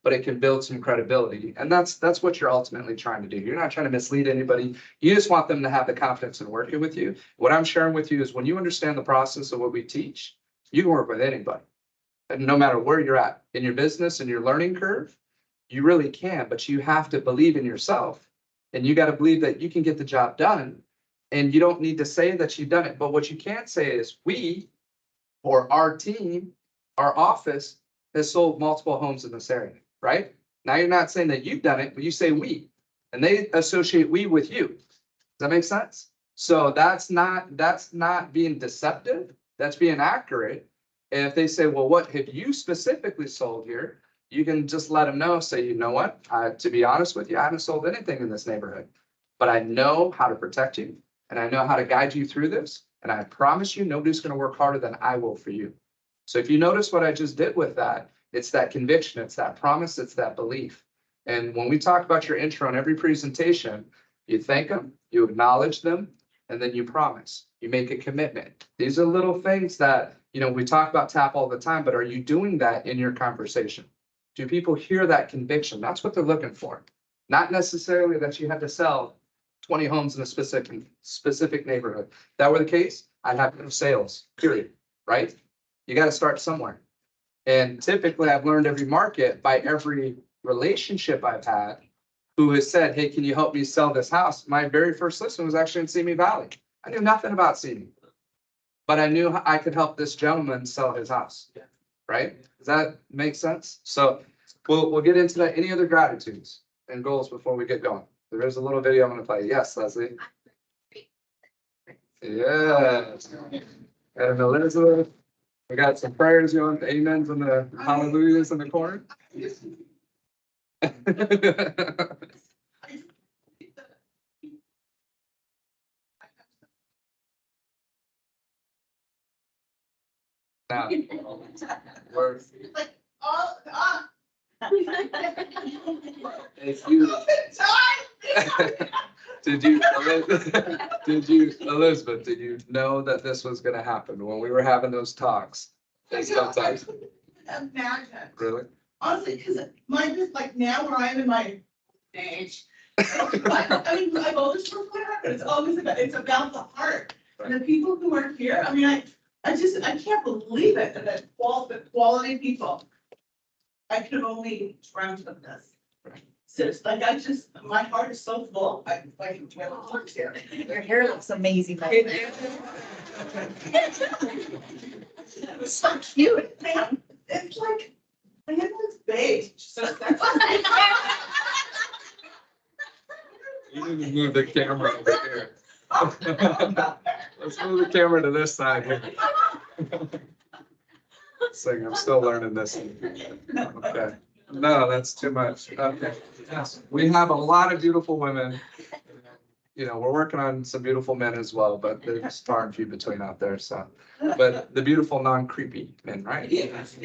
but it can build some credibility. And that's what you're ultimately trying to do. You're not trying to mislead anybody. You just want them to have the confidence in working with you. What I'm sharing with you is when you understand the process of what we teach, you can work with anybody. And no matter where you're at in your business and your learning curve, you really can, but you have to believe in yourself and you got to believe that you can get the job done. And you don't need to say that you've done it. But what you can say is we, or our team, our office has sold multiple homes in this area, right? Now you're not saying that you've done it, but you say we, and they associate we with you. Does that make sense? So that's not being deceptive. That's being accurate. And if they say, well, what have you specifically sold here? You can just let them know, say, you know what, to be honest with you, I haven't sold anything in this neighborhood, but I know how to protect you and I know how to guide you through this. And I promise you, nobody's going to work harder than I will for you. So if you notice what I just did with that, it's that conviction, it's that promise, it's that belief. And when we talk about your intro in every presentation, you thank them, you acknowledge them, and then you promise, you make a commitment. These are little things that, we talk about TAP all the time, but are you doing that in your conversation? Do people hear that conviction? That's what they're looking for. Not necessarily that you have to sell 20 homes in a specific neighborhood. If that were the case, I'd have no sales, period, right? You got to start somewhere. And typically I've learned every market by every relationship I've had who has said, hey, can you help me sell this house? My very first listing was actually in Simi Valley. I knew nothing about Simi, but I knew I could help this gentleman sell his house, right? Does that make sense? So we'll get into that. Any other gratitudes and goals before we get going? There is a little video I'm going to play. Yes, Leslie. Yes. And Elizabeth. We got some prayers going, amens and the hallelujahs in the corner. Now, we're, if you, Elizabeth, did you know that this was going to happen when we were having those talks? Imagine. Really? Honestly, because mine is like now where I am in my age. I've always worked with her, but it's always about the heart. And the people who are here, I can't believe it, that the quality people. I could only dreamt of this. So it's like, my heart is so full. Your hair looks amazing. It's so cute. It's like, my head looks beige. You need to move the camera over here. Let's move the camera to this side here. I'm still learning this. Okay. No, that's too much. Okay. Yes, we have a lot of beautiful women. We're working on some beautiful men as well, but there's far and few between out there. So, but the beautiful, non-creepy men, right? Yes.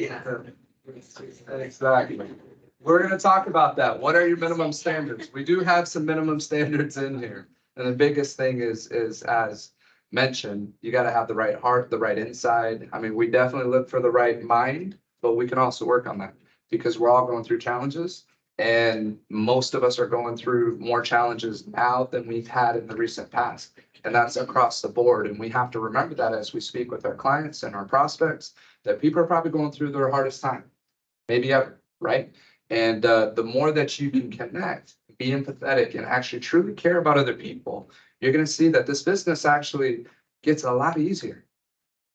Exactly. We're going to talk about that. What are your minimum standards? We do have some minimum standards in here. And the biggest thing is as mentioned, you got to have the right heart, the right inside. We definitely look for the right mind, but we can also work on that because we're all going through challenges. And most of us are going through more challenges now than we've had in the recent past. And that's across the board. And we have to remember that as we speak with our clients and our prospects, that people are probably going through their hardest time, maybe ever, right? And the more that you can connect, be empathetic, and actually truly care about other people, you're going to see that this business actually gets a lot easier.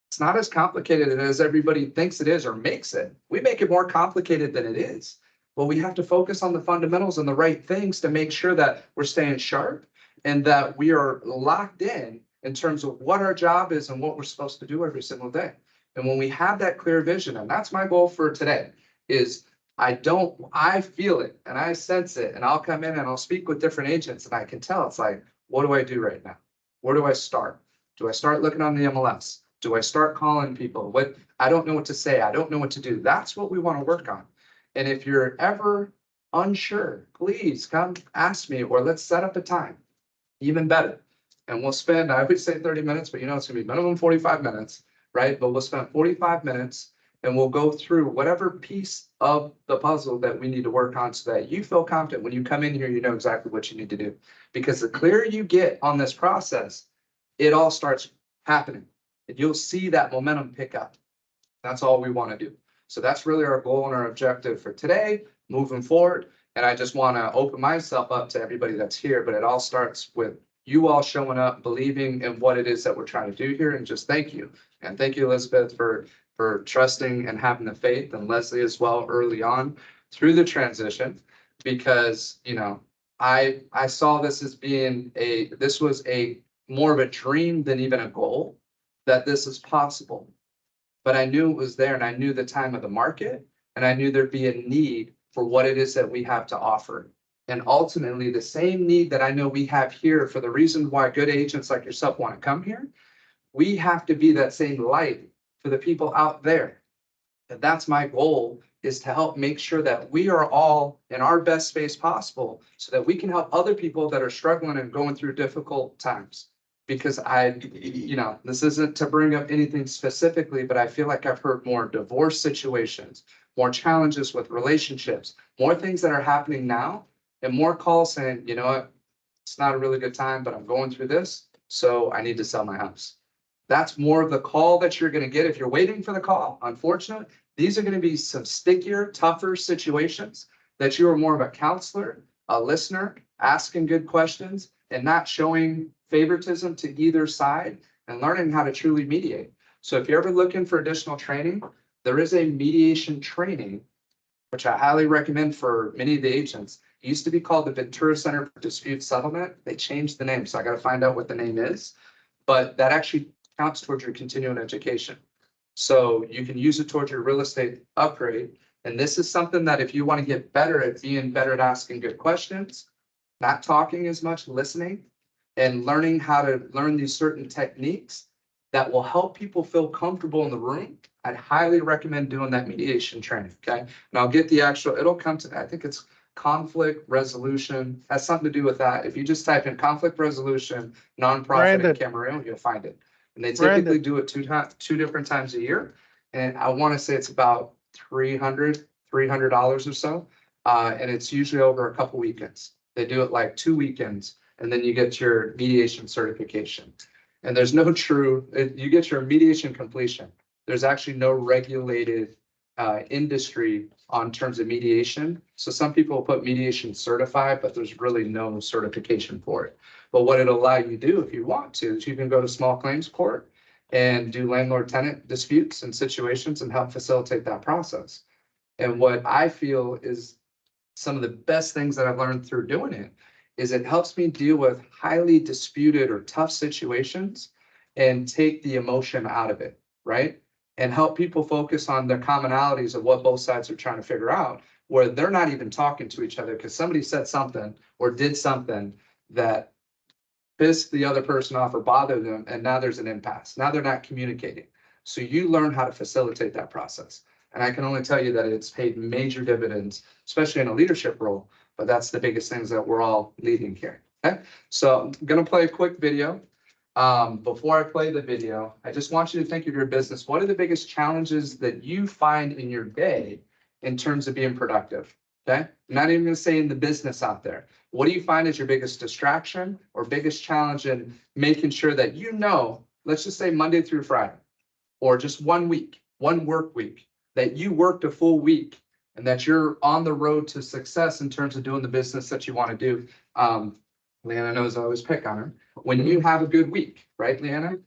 It's not as complicated as everybody thinks it is or makes it. We make it more complicated than it is. Well, we have to focus on the fundamentals and the right things to make sure that we're staying sharp and that we are locked in terms of what our job is and what we're supposed to do every single day. And when we have that clear vision, and that's my goal for today, is I feel it and I sense it, and I'll come in and I'll speak with different agents and I can tell it's like, what do I do right now? Where do I start? Do I start looking on the MLS? Do I start calling people? I don't know what to say. I don't know what to do. That's what we want to work on. And if you're ever unsure, please come ask me, or let's set up a time, even better. And we'll spend, I would say 30 minutes, but it's gonna be minimum 45 minutes, right? But we'll spend 45 minutes and we'll go through whatever piece of the puzzle that we need to work on so that you feel confident when you come in here, you know exactly what you need to do. Because the clearer you get on this process, it all starts happening. And you'll see that momentum pick up. That's all we want to do. So that's really our goal and our objective for today, moving forward. And I just want to open myself up to everybody that's here, but it all starts with you all showing up, believing in what it is that we're trying to do here, and just thank you. And thank you, Elizabeth, for trusting and having the faith, and Leslie as well early on through the transition, because, you know, I saw this as being this was a more of a dream than even a goal, that this is possible. But I knew it was there, and I knew the time of the market, and I knew there'd be a need for what it is that we have to offer. And ultimately, the same need that I know we have here for the reason why good agents like yourself want to come here, we have to be that same light for the people out there. And that's my goal, is to help make sure that we are all in our best space possible so that we can help other people that are struggling and going through difficult times. Because you know, this isn't to bring up anything specifically, but I feel like I've heard more divorce situations, more challenges with relationships, more things that are happening now, and more calls saying, you know what, it's not a really good time, but I'm going through this, so I need to sell my house. That's more of the call that you're going to get if you're waiting for the call. Unfortunately, these are going to be some stickier, tougher situations that you are more of a counselor, a listener, asking good questions, and not showing favoritism to either side, and learning how to truly mediate. So if you're ever looking for additional training, there is a mediation training, which I highly recommend for many of the agents. It used to be called the Ventura Center for Dispute Settlement. They changed the name, so I got to find out what the name is. But that actually counts towards your continuing education. So you can use it towards your real estate upgrade. And this is something that if you want to get better at being better at asking good questions, not talking as much, listening, and learning how to learn these certain techniques that will help people feel comfortable in the room, I'd highly recommend doing that mediation training, okay? And I'll get the actual, it'll come to, I think it's conflict resolution, has something to do with that. If you just type in conflict resolution, nonprofit in Brandon. Camarillo, you'll find it. And they typically Brandon. do it two different times a year. And I want to say it's about $300 or so. And it's usually over a couple weekends. They do it like 2 weekends, and then you get your mediation certification. And there's no true, you get your mediation completion. There's actually no regulated industry on terms of mediation. So some people put mediation certified, but there's really no certification for it. But what it'll allow you to do if you want to, is you can go to small claims court and do landlord tenant disputes and situations and help facilitate that process. And what I feel is some of the best things that I've learned through doing it is it helps me deal with highly disputed or tough situations and take the emotion out of it, right? And help people focus on the commonalities of what both sides are trying to figure out, where they're not even talking to each other because somebody said something or did something that pissed the other person off or bothered them, and now there's an impasse. Now they're not communicating. So you learn how to facilitate that process. And I can only tell you that it's paid major dividends, especially in a leadership role, but that's the biggest things that we're all leading here, okay? So I'm gonna play a quick video. Before I play the video, I just want you to think of your business. What are the biggest challenges that you find in your day in terms of being productive, okay? I'm not even gonna say in the business out there. What do you find is your biggest distraction or biggest challenge in making sure that you know, let's just say Monday through Friday, or just 1 week, one work week, that you worked a full week and that you're on the road to success in terms of doing the business that you want to do. Leanna knows I always pick on her. When you have a good week, right, Leanna?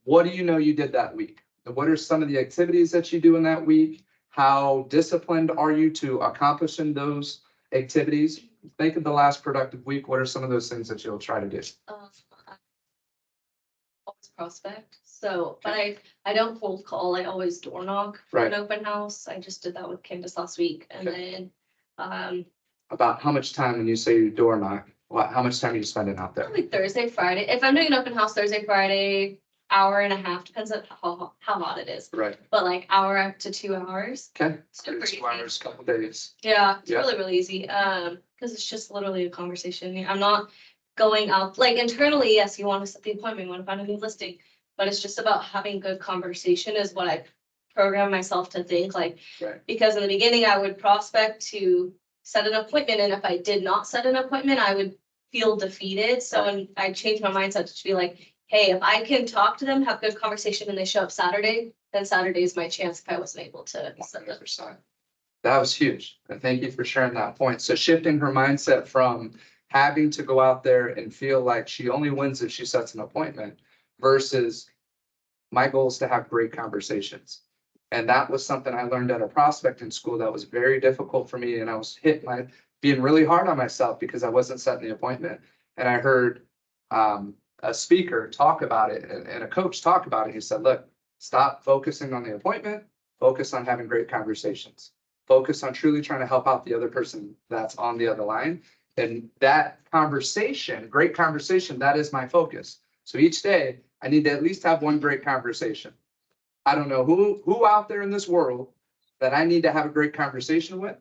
What do you know you did that week? What are some of the activities that you do in that week? How disciplined are you to accomplishing those activities? Think of the last productive week. What are some of those things that you'll try to do? Always prospect. So, but I don't cold call. I always door knock for an open house. I just did that with Candace last week. And then, About how much time when you say you door knock, how much time are you spending out there? probably Thursday, Friday. If I'm doing an open house Thursday, Friday, hour and a half, depends on how hot it is. Right. But like hour up to 2 hours. Okay. Super easy. 2 hours, couple days. Yeah, it's Yeah. really easy. Because it's just literally a conversation. I'm not going out, like internally, yes, you want to set the appointment, you want to find a new listing, but it's just about having good conversation is what I program myself to think like, Right. because in the beginning I would prospect to set an appointment, and if I did not set an appointment, I would feel defeated. So and I changed my mindset to be like, hey, if I can talk to them, have good conversation, and they show up Saturday, then Saturday is my chance if I wasn't able to set them. 100%. That was huge. And thank you for sharing that point. So shifting her mindset from having to go out there and feel like she only wins if she sets an appointment versus my goal is to have great conversations. And that was something I learned at a prospecting school that was very difficult for me. And I was being really hard on myself because I wasn't setting the appointment. And I heard a speaker talk about it and a coach talk about it. He said, look, stop focusing on the appointment, focus on having great conversations. Focus on truly trying to help out the other person that's on the other line. And that conversation, great conversation, that is my focus. So each day I need to at least have one great conversation. I don't know who out there in this world that I need to have a great conversation with,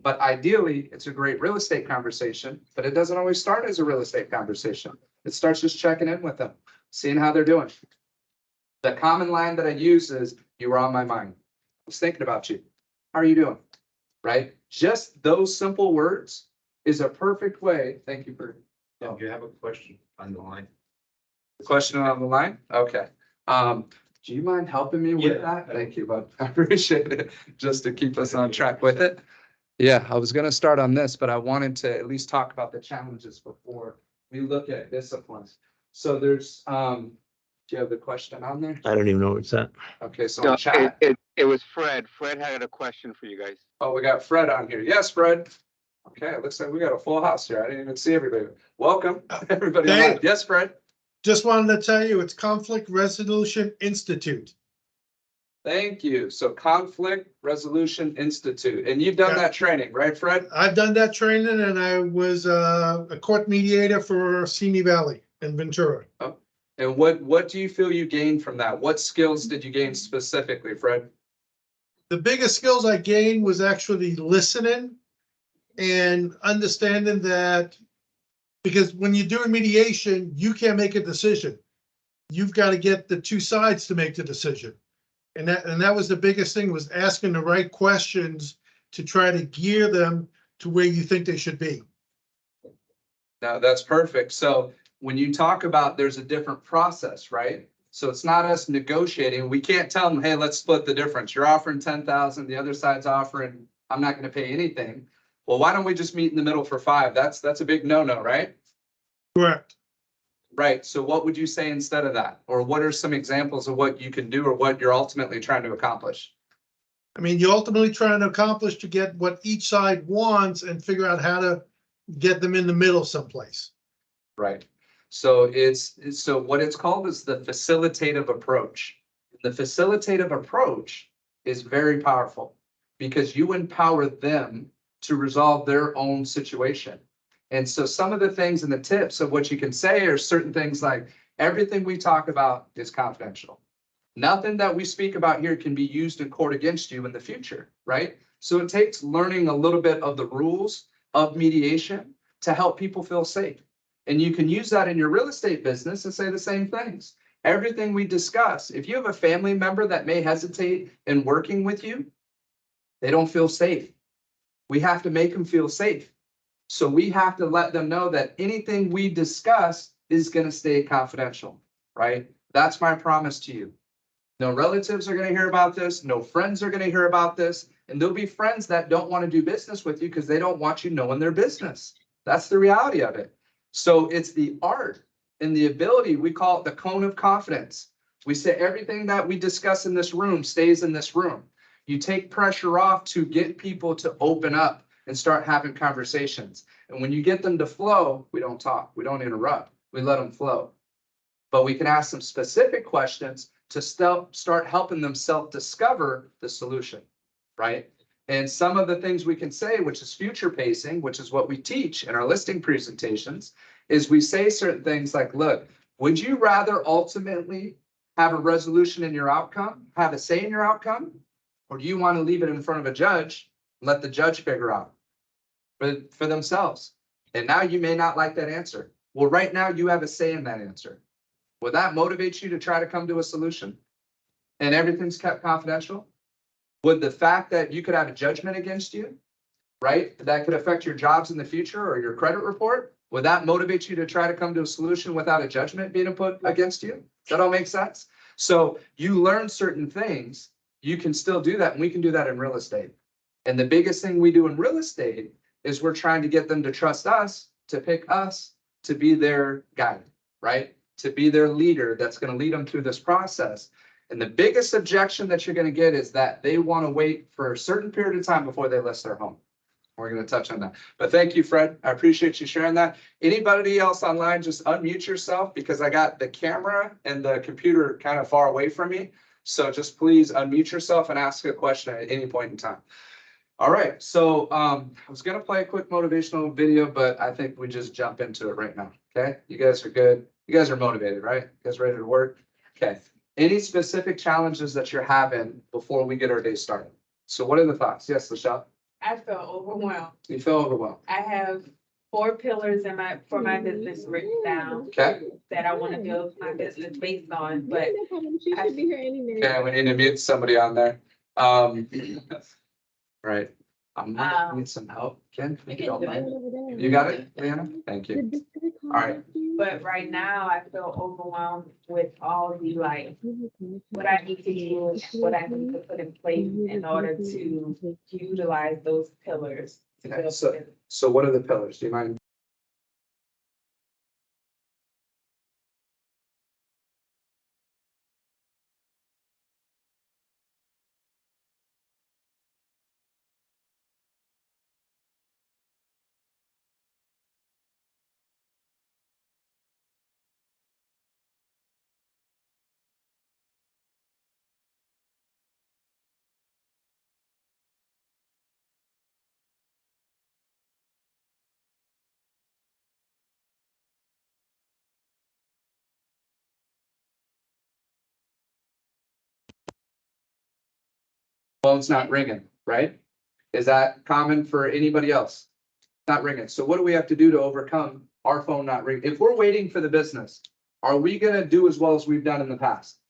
but ideally it's a great real estate conversation, but it doesn't always start as a real estate conversation. It starts just checking in with them, seeing how they're doing. The common line that I use is, you were on my mind. I was thinking about you. How are you doing? Right? Just those simple words is a perfect way. Thank you for. Do you have a question on the line? Question on the line? Okay. Do you mind helping me with Yeah. that? Thank you, bud. I appreciate it. Just to keep us on track with it. Yeah, I was gonna start on this, but I wanted to at least talk about the challenges before we look at disciplines. So there's, do you have the question on there? I don't even know what's that. Okay, so No, in chat. it was Fred. Fred had a question for you guys. Oh, we got Fred on here. Yes, Fred. Okay, it looks like we got a full house here. I didn't even see everybody. Welcome, everybody. Hey. online. Yes, Fred. Just wanted to tell you, it's Conflict Resolution Institute. Thank you. So Conflict Resolution Institute, and you've done Yeah. that training, right, Fred? I've done that training and I was a court mediator for Simi Valley in Ventura. And what do you feel you gained from that? What skills did you gain specifically, Fred? The biggest skills I gained was actually listening and understanding that, because when you're doing mediation, you can't make a decision. You've got to get the two sides to make the decision. And that was the biggest thing, was asking the right questions to try to gear them to where you think they should be. No, that's perfect. So when you talk about there's a different process, right? So it's not us negotiating. We can't tell them, hey, let's split the difference. You're offering 10,000, the other side's offering, I'm not going to pay anything. Well, why don't we just meet in the middle for 5? That's a big no-no, right? Correct. Right. So what would you say instead of that? Or what are some examples of what you can do or what you're ultimately trying to accomplish? I mean, you're ultimately trying to accomplish to get what each side wants and figure out how to get them in the middle someplace. Right. So so what it's called is the facilitative approach. The facilitative approach is very powerful because you empower them to resolve their own situation. And so some of the things and the tips of what you can say are certain things like, everything we talk about is confidential. Nothing that we speak about here can be used in court against you in the future, right? So it takes learning a little bit of the rules of mediation to help people feel safe. And you can use that in your real estate business and say the same things. Everything we discuss, if you have a family member that may hesitate in working with you, they don't feel safe. We have to make them feel safe. So we have to let them know that anything we discuss is going to stay confidential, right? That's my promise to you. No relatives are going to hear about this. No friends are going to hear about this. And there'll be friends that don't want to do business with you because they don't want you knowing their business. That's the reality of it. So it's the art and the ability, we call it the cone of confidence. We say everything that we discuss in this room stays in this room. You take pressure off to get people to open up and start having conversations. And when you get them to flow, we don't talk, we don't interrupt, we let them flow. But we can ask them specific questions to start helping them self-discover the solution, right? And some of the things we can say, which is future pacing, which is what we teach in our listing presentations, is we say certain things like, look, would you rather ultimately have a resolution in your outcome, have a say in your outcome? Or do you want to leave it in front of a judge and let the judge figure out for themselves? And now you may not like that answer. Well, right now you have a say in that answer. Will that motivate you to try to come to a solution? And everything's kept confidential? Would the fact that you could have a judgment against you, right, that could affect your jobs in the future or your credit report, would that motivate you to try to come to a solution without a judgment being put against you? Does that all make sense? So you learn certain things, you can still do that, and we can do that in real estate. And the biggest thing we do in real estate is we're trying to get them to trust us, to pick us, to be their guide, right? To be their leader that's going to lead them through this process. And the biggest objection that you're going to get is that they want to wait for a certain period of time before they list their home. We're going to touch on that. But thank you, Fred. I appreciate you sharing that. Anybody else online, just unmute yourself because I got the camera and the computer kind of far away from me. So just please unmute yourself and ask a question at any point in time. All right, so I was gonna play a quick motivational video, but I think we just jump into it right now, okay? You guys are good. You guys are motivated, right? You guys ready to work? Okay. Any specific challenges that you're having before we get our day started? So what are the thoughts? Yes, Lachelle? I feel overwhelmed. You feel overwhelmed, I have 4 pillars for my business written down okay? that I want to build my business based on, but She should be here any minute. Okay, we need to mute somebody on there. Right. I'm gonna need some help. Ken, if you don't mind. You got it, Leanna? Thank you. All right. but right now I feel overwhelmed with all the like what I need to do, what I need to put in place in order to utilize those pillars. to Okay, build so- the business. So what are the pillars? Do you mind? Phone's not ringing, right? Is that common for anybody else? Not ringing. So what do we have to do to overcome our phone not ringing? If we're waiting for the business, are we gonna do as well as we've done in the past?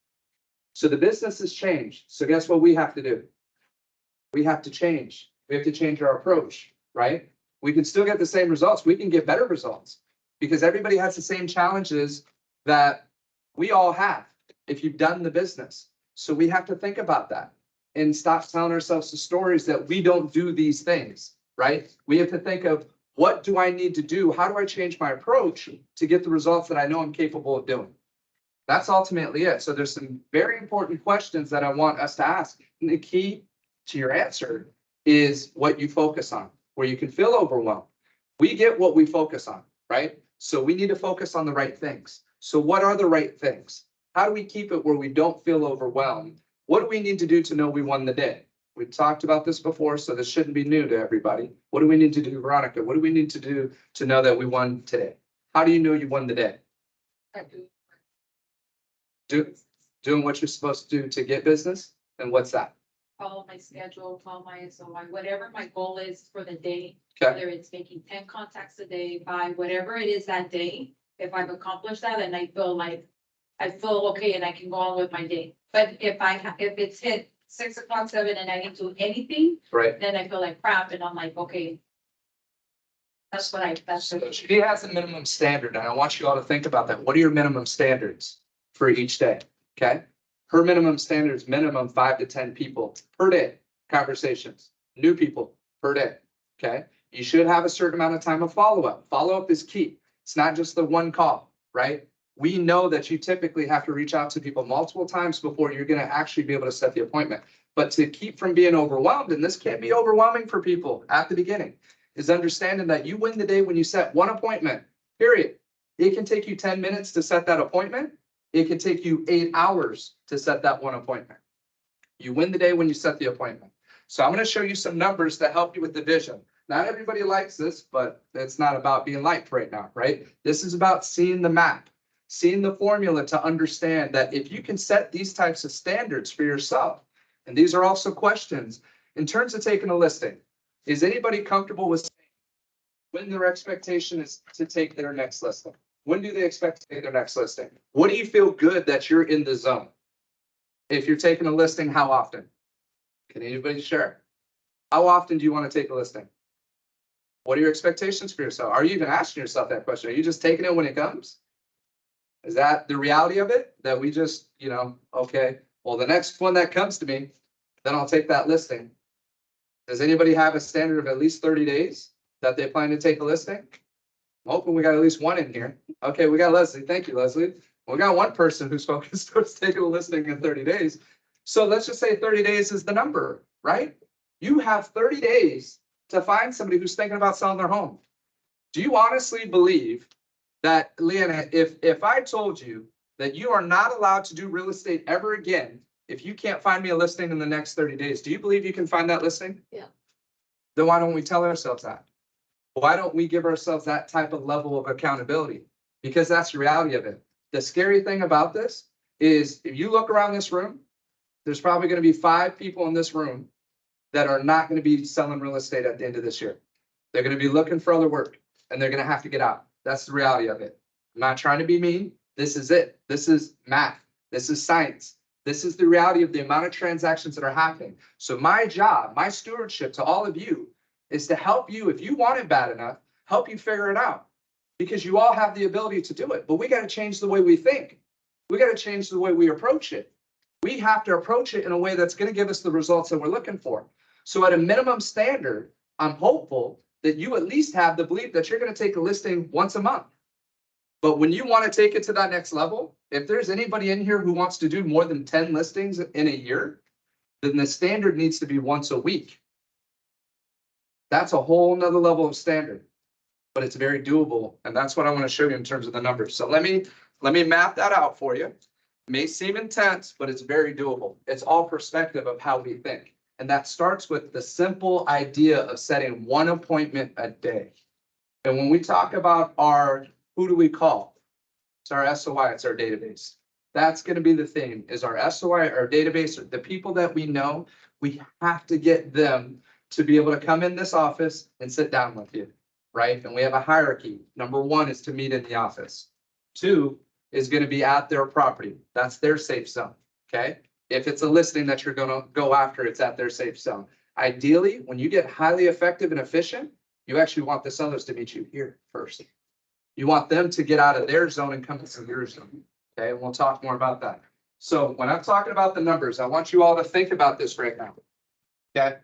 So the business has changed. So guess what we have to do? We have to change. We have to change our approach, right? We can still get the same results. We can get better results because everybody has the same challenges that we all have if you've done the business. So we have to think about that and stop telling ourselves the stories that we don't do these things, right? We have to think of what do I need to do? How do I change my approach to get the results that I know I'm capable of doing? That's ultimately it. So there's some very important questions that I want us to ask. And the key to your answer is what you focus on, where you can feel overwhelmed. We get what we focus on, right? So we need to focus on the right things. So what are the right things? How do we keep it where we don't feel overwhelmed? What do we need to do to know we won the day? We've talked about this before, so this shouldn't be new to everybody. What do we need to do, Veronica? What do we need to do to know that we won today? How do you know you won the day? Doing what you're supposed to do to get business? And what's that? Follow my schedule, follow my SOI, whatever my goal is for the day. Okay. Whether it's making 10 contacts a day, by whatever it is that day, if I've accomplished that and I feel okay and I can go on with my day. But if it's hit 6 o'clock, 7 and I didn't do anything, Right. then I feel like crap and I'm like, okay. That's So she has a minimum standard, and I want you all to think about that. What are your minimum standards for each day? Okay? Her minimum standard is minimum 5 to 10 people per day, conversations, new people per day. Okay? You should have a certain amount of time of follow-up. Follow-up is key. It's not just the one call, right? We know that you typically have to reach out to people multiple times before you're going to actually be able to set the appointment. But to keep from being overwhelmed, and this can be overwhelming for people at the beginning, is understanding that you win the day when you set one appointment, period. It can take you 10 minutes to set that appointment. It can take you 8 hours to set that one appointment. You win the day when you set the appointment. So I'm going to show you some numbers to help you with the vision. Not everybody likes this, but it's not about being liked right now, right? This is about seeing the map, seeing the formula to understand that if you can set these types of standards for yourself, and these are also questions in terms of taking a listing, is anybody comfortable with when their expectation is to take their next listing? When do they expect to take their next listing? What do you feel good that you're in the zone? If you're taking a listing, how often? Can anybody share? How often do you want to take a listing? What are your expectations for yourself? Are you even asking yourself that question? Are you just taking it when it comes? Is that the reality of it? That we just, okay, well, the next one that comes to me, then I'll take that listing. Does anybody have a standard of at least 30 days that they plan to take a listing? I'm hoping we got at least one in here. Okay, we got Leslie. Thank you, Leslie. We got one person who's focused towards taking a listing in 30 days. So let's just say 30 days is the number, right? You have 30 days to find somebody who's thinking about selling their home. Do you honestly believe that, Leanna, if I told you that you are not allowed to do real estate ever again, if you can't find me a listing in the next 30 days, do you believe you can find that listing? Yeah. Then why don't we tell ourselves that? Why don't we give ourselves that type of level of accountability? Because that's the reality of it. The scary thing about this is if you look around this room, there's probably going to be 5 people in this room that are not going to be selling real estate at the end of this year. They're going to be looking for other work and they're going to have to get out. That's the reality of it. I'm not trying to be mean. This is it. This is math. This is science. This is the reality of the amount of transactions that are happening. So my job, my stewardship to all of you is to help you, if you want it bad enough, help you figure it out. Because you all have the ability to do it, but we got to change the way we think. We got to change the way we approach it. We have to approach it in a way that's going to give us the results that we're looking for. So at a minimum standard, I'm hopeful that you at least have the belief that you're going to take a listing once a month. But when you want to take it to that next level, if there's anybody in here who wants to do more than 10 listings in a year, then the standard needs to be once a week. That's a whole nother level of standard, but it's very doable. And that's what I want to show you in terms of the numbers. So let me map that out for you. It may seem intense, but it's very doable. It's all perspective of how we think. And that starts with the simple idea of setting one appointment a day. And when we talk about who do we call? It's our SOI, it's our database. That's going to be the thing, is our SOI, our database, the people that we know, we have to get them to be able to come in this office and sit down with you, right? And we have a hierarchy. Number 1 is to meet in the office. 2 is going to be at their property. That's their safe zone, okay? If it's a listing that you're going to go after, it's at their safe zone. Ideally, when you get highly effective and efficient, you actually want the sellers to meet you here first. You want them to get out of their zone and come to your zone, okay? And we'll talk more about that. So when I'm talking about the numbers, I want you all to think about this right now, okay?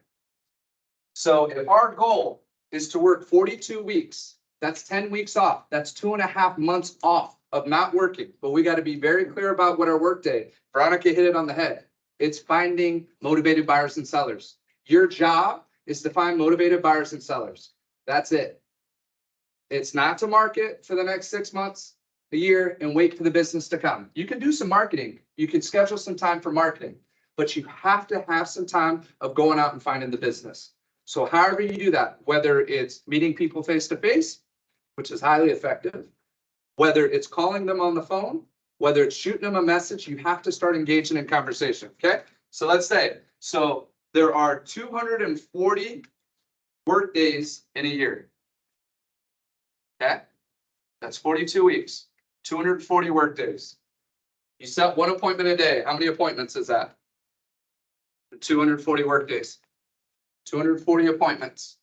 So if our goal is to work 42 weeks, that's 10 weeks off. That's 2.5 months off of not working. But we got to be very clear about what our work day. Veronica hit it on the head. It's finding motivated buyers and sellers. Your job is to find motivated buyers and sellers. That's it. It's not to market for the next 6 months, a year, and wait for the business to come. You can do some marketing. You can schedule some time for marketing, but you have to have some time of going out and finding the business. So however you do that, whether it's meeting people face to face, which is highly effective, whether it's calling them on the phone, whether it's shooting them a message, you have to start engaging in conversation, okay? So let's say, so there are 240 work days in a year, okay? That's 42 weeks, 240 work days. You set one appointment a day. How many appointments is that? 240 work days. 240 appointments.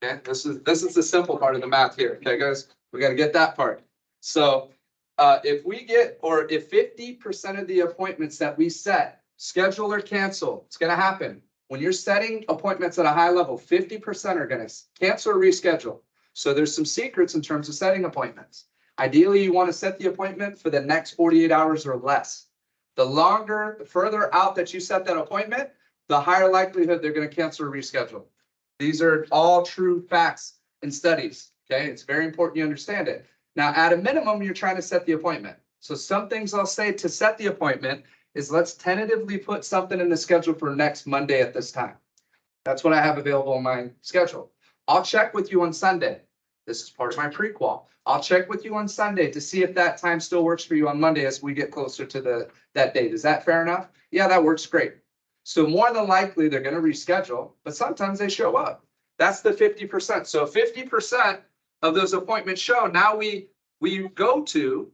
Okay, this is the simple part of the math here. Okay, guys, we got to get that part. So if 50% of the appointments that we set, schedule or cancel, it's going to happen. When you're setting appointments at a high level, 50% are going to cancel or reschedule. So there's some secrets in terms of setting appointments. Ideally, you want to set the appointment for the next 48 hours or less. The further out that you set that appointment, the higher likelihood they're going to cancel or reschedule. These are all true facts and studies, okay? It's very important you understand it. Now, at a minimum, you're trying to set the appointment. So some things I'll say to set the appointment is let's tentatively put something in the schedule for next Monday at this time. That's what I have available in my schedule. I'll check with you on Sunday. This is part of my prequel. I'll check with you on Sunday to see if that time still works for you on Monday as we get closer to that date. Is that fair enough? Yeah, that works great. So more than likely, they're going to reschedule, but sometimes they show up. That's the 50%. So 50% of those appointments show. Now we go to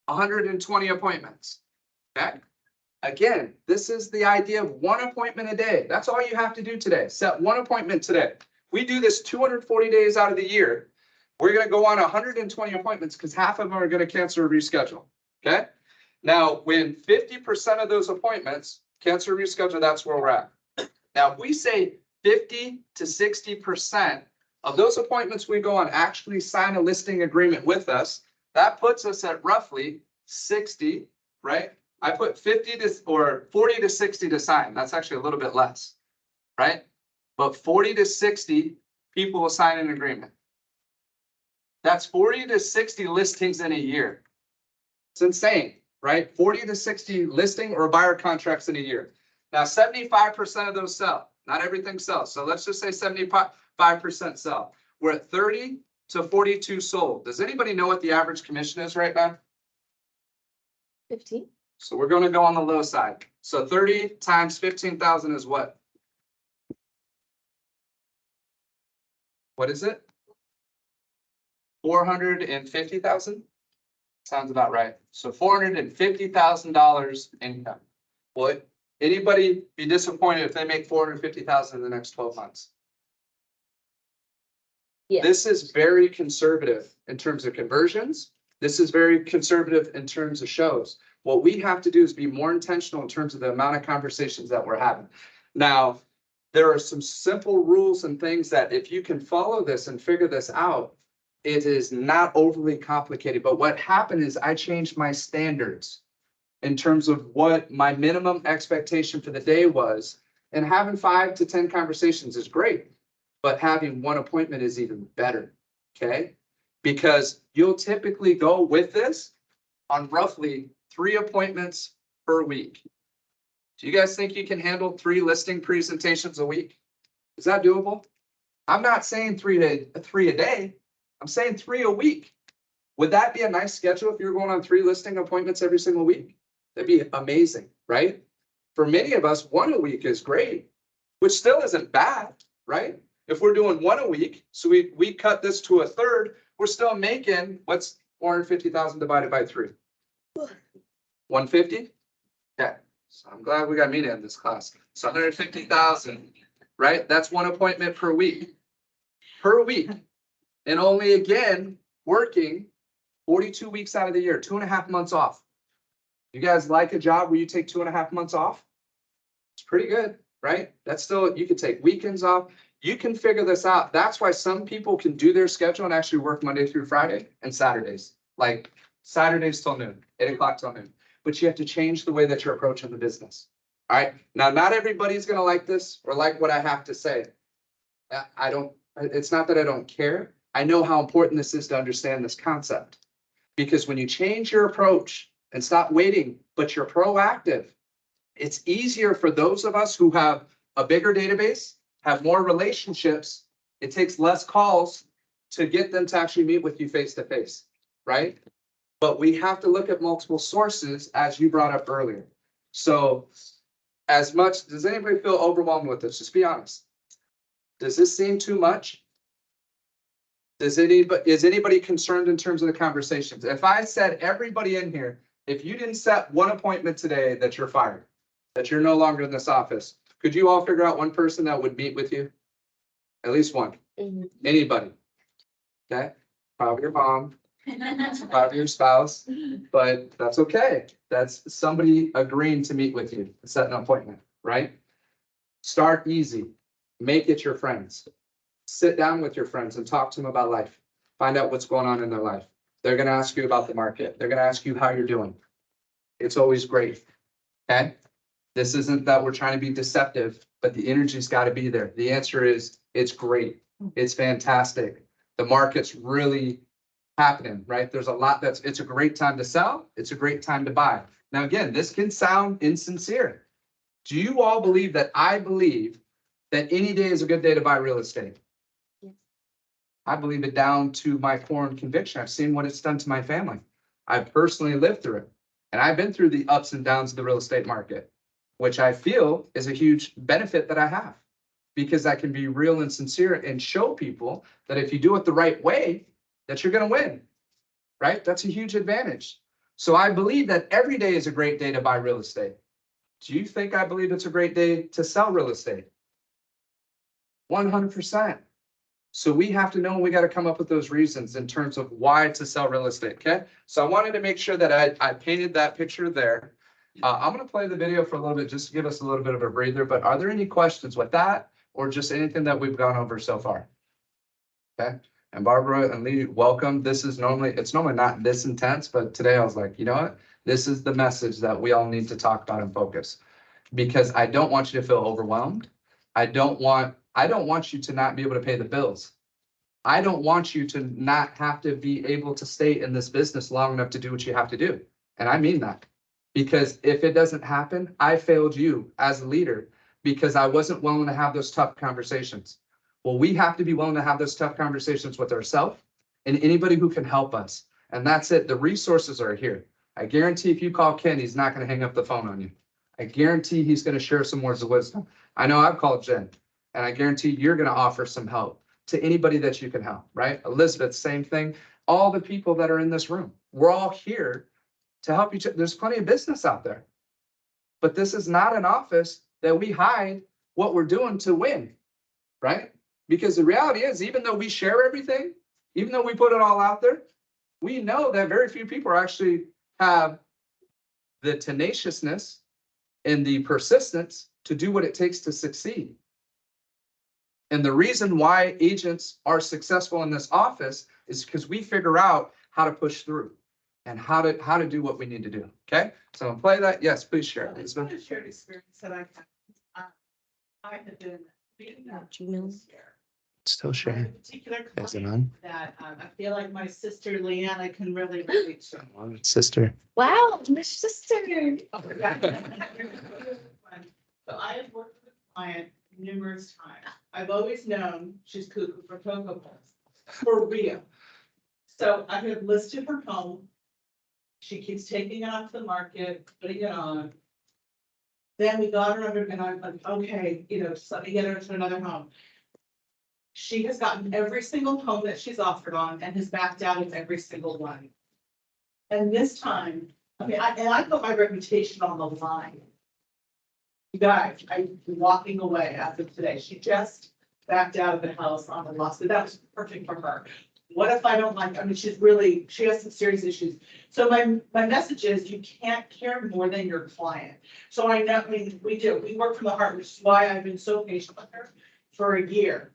120 appointments. Okay. Again, this is the idea of one appointment a day. That's all you have to do today. Set one appointment today. We do this 240 days out of the year. We're gonna go on 120 appointments because half of them are gonna cancel or reschedule, okay? Now, when 50% of those appointments cancel or reschedule, that's where we're at. Now, if we say 50 to 60% of those appointments we go on actually sign a listing agreement with us, that puts us at roughly 60, right? I put 40 to 60 to sign. That's actually a little bit less, right? But 40 to 60 people will sign an agreement. That's 40 to 60 listings in a year. It's insane, right? 40 to 60 listing or buyer contracts in a year. Now, 75% of those sell. Not everything sells. So let's just say 75% sell. We're at 30 to 42 sold. Does anybody know what the average commission is right now? 15. So we're going to go on the low side. So 30 times 15,000 is what? What is it? 450,000? Sounds about right. So $450,000 income. Would anybody be disappointed if they make 450,000 in the next 12 months? Yeah. This is very conservative in terms of conversions. This is very conservative in terms of shows. What we have to do is be more intentional in terms of the amount of conversations that we're having. Now, there are some simple rules and things that if you can follow this and figure this out, it is not overly complicated. But what happened is I changed my standards in terms of what my minimum expectation for the day was. And having 5 to 10 conversations is great, but having one appointment is even better, okay? Because you'll typically go with this on roughly 3 appointments per week. Do you guys think you can handle 3 listing presentations a week? Is that doable? I'm not saying 3 a day. I'm saying 3 a week. Would that be a nice schedule if you're going on 3 listing appointments every single week? That'd be amazing, right? For many of us, 1 a week is great, which still isn't bad, right? If we're doing 1 a week, so we cut this to a third, we're still making, what's 450,000 divided by 3? 150? Okay, so I'm glad we got me to end this class. So 150,000, right? That's 1 appointment per week. Per week. And only again, working 42 weeks out of the year, 2.5 months off. You guys like a job where you take 2.5 months off? It's pretty good, right? That's still, you could take weekends off. You can figure this out. That's why some people can do their schedule and actually work Monday through Friday and Saturdays. Like Saturdays till noon, 8 o'clock till noon. But you have to change the way that you're approaching the business. All right. Now, not everybody's going to like this or like what I have to say. It's not that I don't care. I know how important this is to understand this concept. Because when you change your approach and stop waiting, but you're proactive, it's easier for those of us who have a bigger database, have more relationships. It takes less calls to get them to actually meet with you face to face, right? But we have to look at multiple sources, as you brought up earlier. So as much, does anybody feel overwhelmed with this? Just be honest. Does this seem too much? Is anybody concerned in terms of the conversations? If I said everybody in here, if you didn't set 1 appointment today that you're fired, that you're no longer in this office, could you all figure out 1 person that would meet with you? At least 1. Mhm. Anybody? Okay, probably your mom, probably your spouse, but that's okay. That's somebody agreeing to meet with you, set an appointment, right? Start easy. Make it your friends. Sit down with your friends and talk to them about life. Find out what's going on in their life. They're going to ask you about the market. They're going to ask you how you're doing. It's always great. Okay. This isn't that we're trying to be deceptive, but the energy's got to be there. The answer is it's great. It's fantastic. The market's really happening, right? There's a lot it's a great time to sell. It's a great time to buy. Now, again, this can sound insincere. Do you all believe that I believe that any day is a good day to buy real estate? Yes. I believe it down to my core and conviction. I've seen what it's done to my family. I've personally lived through it. And I've been through the ups and downs of the real estate market, which I feel is a huge benefit that I have, because I can be real and sincere and show people that if you do it the right way, that you're going to win, right? That's a huge advantage. So I believe that every day is a great day to buy real estate. Do you think I believe it's a great day to sell real estate? 100%. So we have to know, we got to come up with those reasons in terms of why to sell real estate, okay? So I wanted to make sure that I painted that picture there. I'm gonna play the video for a little bit, just to give us a little bit of a breather, but are there any questions with that or just anything that we've gone over so far? Okay, and Barbara and Lee, welcome. It's normally not this intense, but today I was like, you know what? This is the message that we all need to talk about and focus. Because I don't want you to feel overwhelmed. I don't want you to not be able to pay the bills. I don't want you to not have to be able to stay in this business long enough to do what you have to do. And I mean that. Because if it doesn't happen, I failed you as a leader because I wasn't willing to have those tough conversations. Well, we have to be willing to have those tough conversations with ourselves and anybody who can help us. And that's it. The resources are here. I guarantee if you call Ken, he's not going to hang up the phone on you. I guarantee he's going to share some words of wisdom. I know I've called Jen, and I guarantee you're going to offer some help to anybody that you can help, right? Elizabeth, same thing. All the people that are in this room, we're all here to help each other. There's plenty of business out there, but this is not an office that we hide what we're doing to win, right? Because the reality is, even though we share everything, even though we put it all out there, we know that very few people actually have the tenaciousness and the persistence to do what it takes to succeed. And the reason why agents are successful in this office is because we figure out how to push through and how to do what we need to do. Okay, so I'll play that. Yes, please share. I just want to share an experience that I've had. I have been being Still a sharing. particular Is it client on? that I feel like my sister Leanna can really relate to. Sister. Wow, my sister. So I have worked with a client numerous times. I've always known she's cuckoo for Cocoa Puffs, for real. So I have listed her home. She keeps taking it off the market, putting it on. Then we got her under, and I'm like, okay, just let me get her into another home. She has gotten every single home that she's offered on and has backed out of every single one. And this time, I put my reputation on the line. You guys, I'm walking away as of today. She just backed out of the house on the lawsuit. That was perfect for her. What if I don't like, she has some serious issues. So my message is you can't care more than your client. So I know, we work from the heart, which is why I've been so patient with her for a year.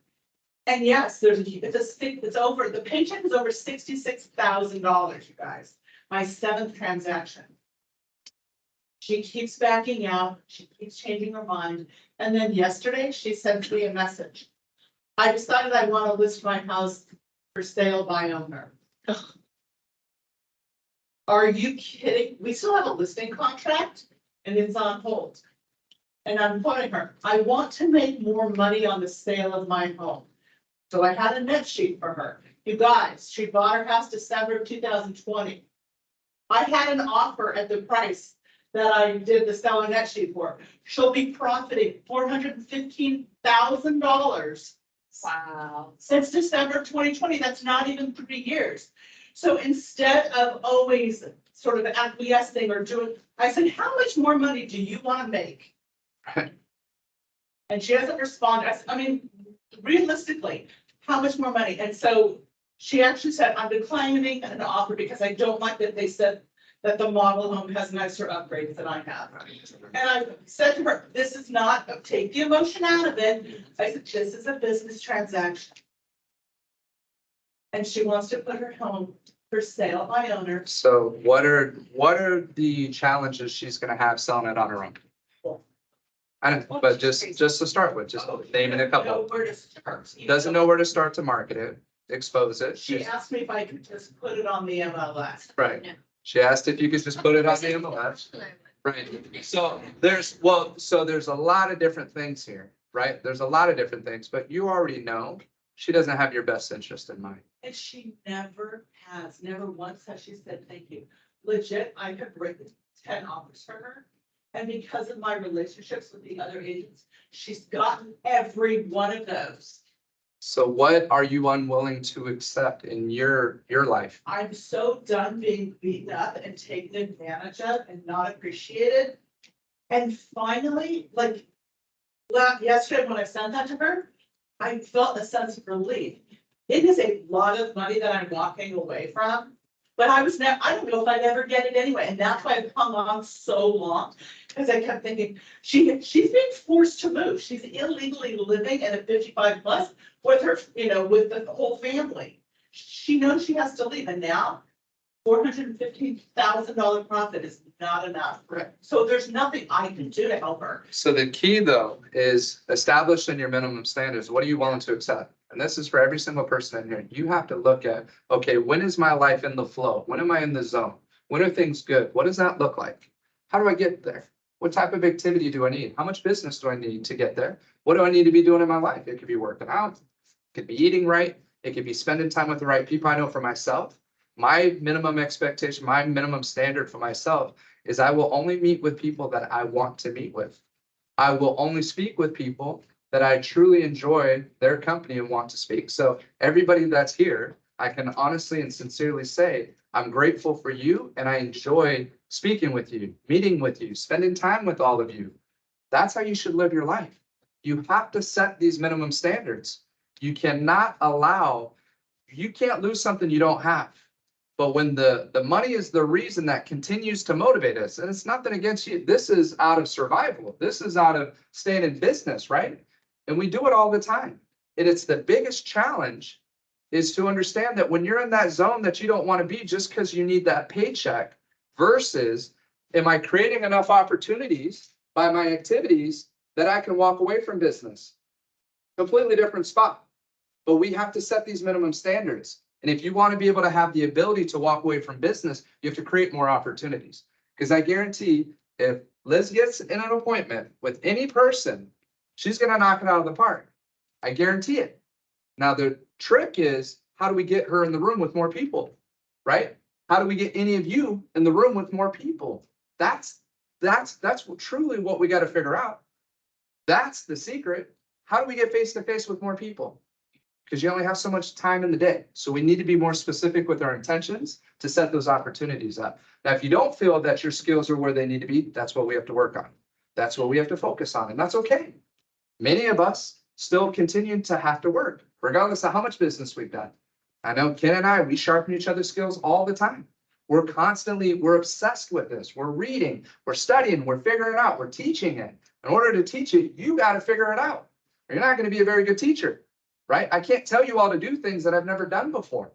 And yes, the paycheck is over $66,000, you guys. My 7th transaction. She keeps backing out, she keeps changing her mind. And then yesterday she sent me a message. I decided I want to list my house for sale by owner. Are you kidding? We still have a listing contract and it's on hold. And I'm quoting her, I want to make more money on the sale of my home. So I had a net sheet for her. You guys, she bought her house December of 2020. I had an offer at the price that I did the selling net sheet for. She'll be profiting $415,000. Wow. Since December 2020, that's not even 3 years. So instead of always sort of acquiescing or doing, I said, how much more money do you want to make? And she hasn't responded. Realistically, how much more money? And so she actually said, I'm declining an offer because I don't like that they said that the model home has nicer upgrades than I have. And I said to her, this is not, take the emotion out of it. I said, this is a business transaction. And she wants to put her home for sale by owner. So what are the challenges she's gonna have selling it on her own? I don't, but just to start with, just naming a couple. Where to start. Doesn't know where to start to market it, expose it. She asked me if I could just put it on the MLS. Right. She asked if you could just put it on the MLS. Right. So there's a lot of different things here, right? There's a lot of different things, but you already know she doesn't have your best interest in mind. And she never once has she said, thank you. Legit, I have written 10 offers for her. And because of my relationships with the other agents, she's gotten every one of those. So what are you unwilling to accept in your life? I'm so done being beaten up and taken advantage of and not appreciated. And finally, like, yesterday when I sent that to her, I felt a sense of relief. It is a lot of money that I'm walking away from, but I don't know if I'd ever get it anyway, and that's why I've hung on so long. Cause I kept thinking, she's being forced to move, she's illegally living at a 55 plus with her, with the whole family. She knows she has to leave, and now $415,000 profit is not enough. Right. So there's nothing I can do to help her. So the key though is establishing your minimum standards. What are you willing to accept? And this is for every single person in here. You have to look at, okay, when is my life in the flow? When am I in the zone? When are things good? What does that look like? How do I get there? What type of activity do I need? How much business do I need to get there? What do I need to be doing in my life? It could be working out, it could be eating right, it could be spending time with the right people. I know for myself, my minimum expectation, my minimum standard for myself is I will only meet with people that I want to meet with. I will only speak with people that I truly enjoy their company and want to speak. So everybody that's here, I can honestly and sincerely say, I'm grateful for you and I enjoy speaking with you, meeting with you, spending time with all of you. That's how you should live your life. You have to set these minimum standards. You cannot allow, you can't lose something you don't have. But when the money is the reason that continues to motivate us, and it's nothing against you, this is out of survival. This is out of staying in business, right? And we do it all the time. And it's the biggest challenge is to understand that when you're in that zone that you don't want to be just because you need that paycheck versus, am I creating enough opportunities by my activities that I can walk away from business? Completely different spot. But we have to set these minimum standards. And if you want to be able to have the ability to walk away from business, you have to create more opportunities. Because I guarantee if Liz gets in an appointment with any person, she's going to knock it out of the park. I guarantee it. Now, the trick is, how do we get her in the room with more people, right? How do we get any of you in the room with more people? That's truly what we got to figure out. That's the secret. How do we get face to face with more people? Because you only have so much time in the day. So we need to be more specific with our intentions to set those opportunities up. Now, if you don't feel that your skills are where they need to be, that's what we have to work on. That's what we have to focus on, and that's okay. Many of us still continue to have to work, regardless of how much business we've done. I know Ken and I, we sharpen each other's skills all the time. We're obsessed with this. We're reading, we're studying, we're figuring it out, we're teaching it. In order to teach it, you got to figure it out. Or you're not going to be a very good teacher, right? I can't tell you all to do things that I've never done before.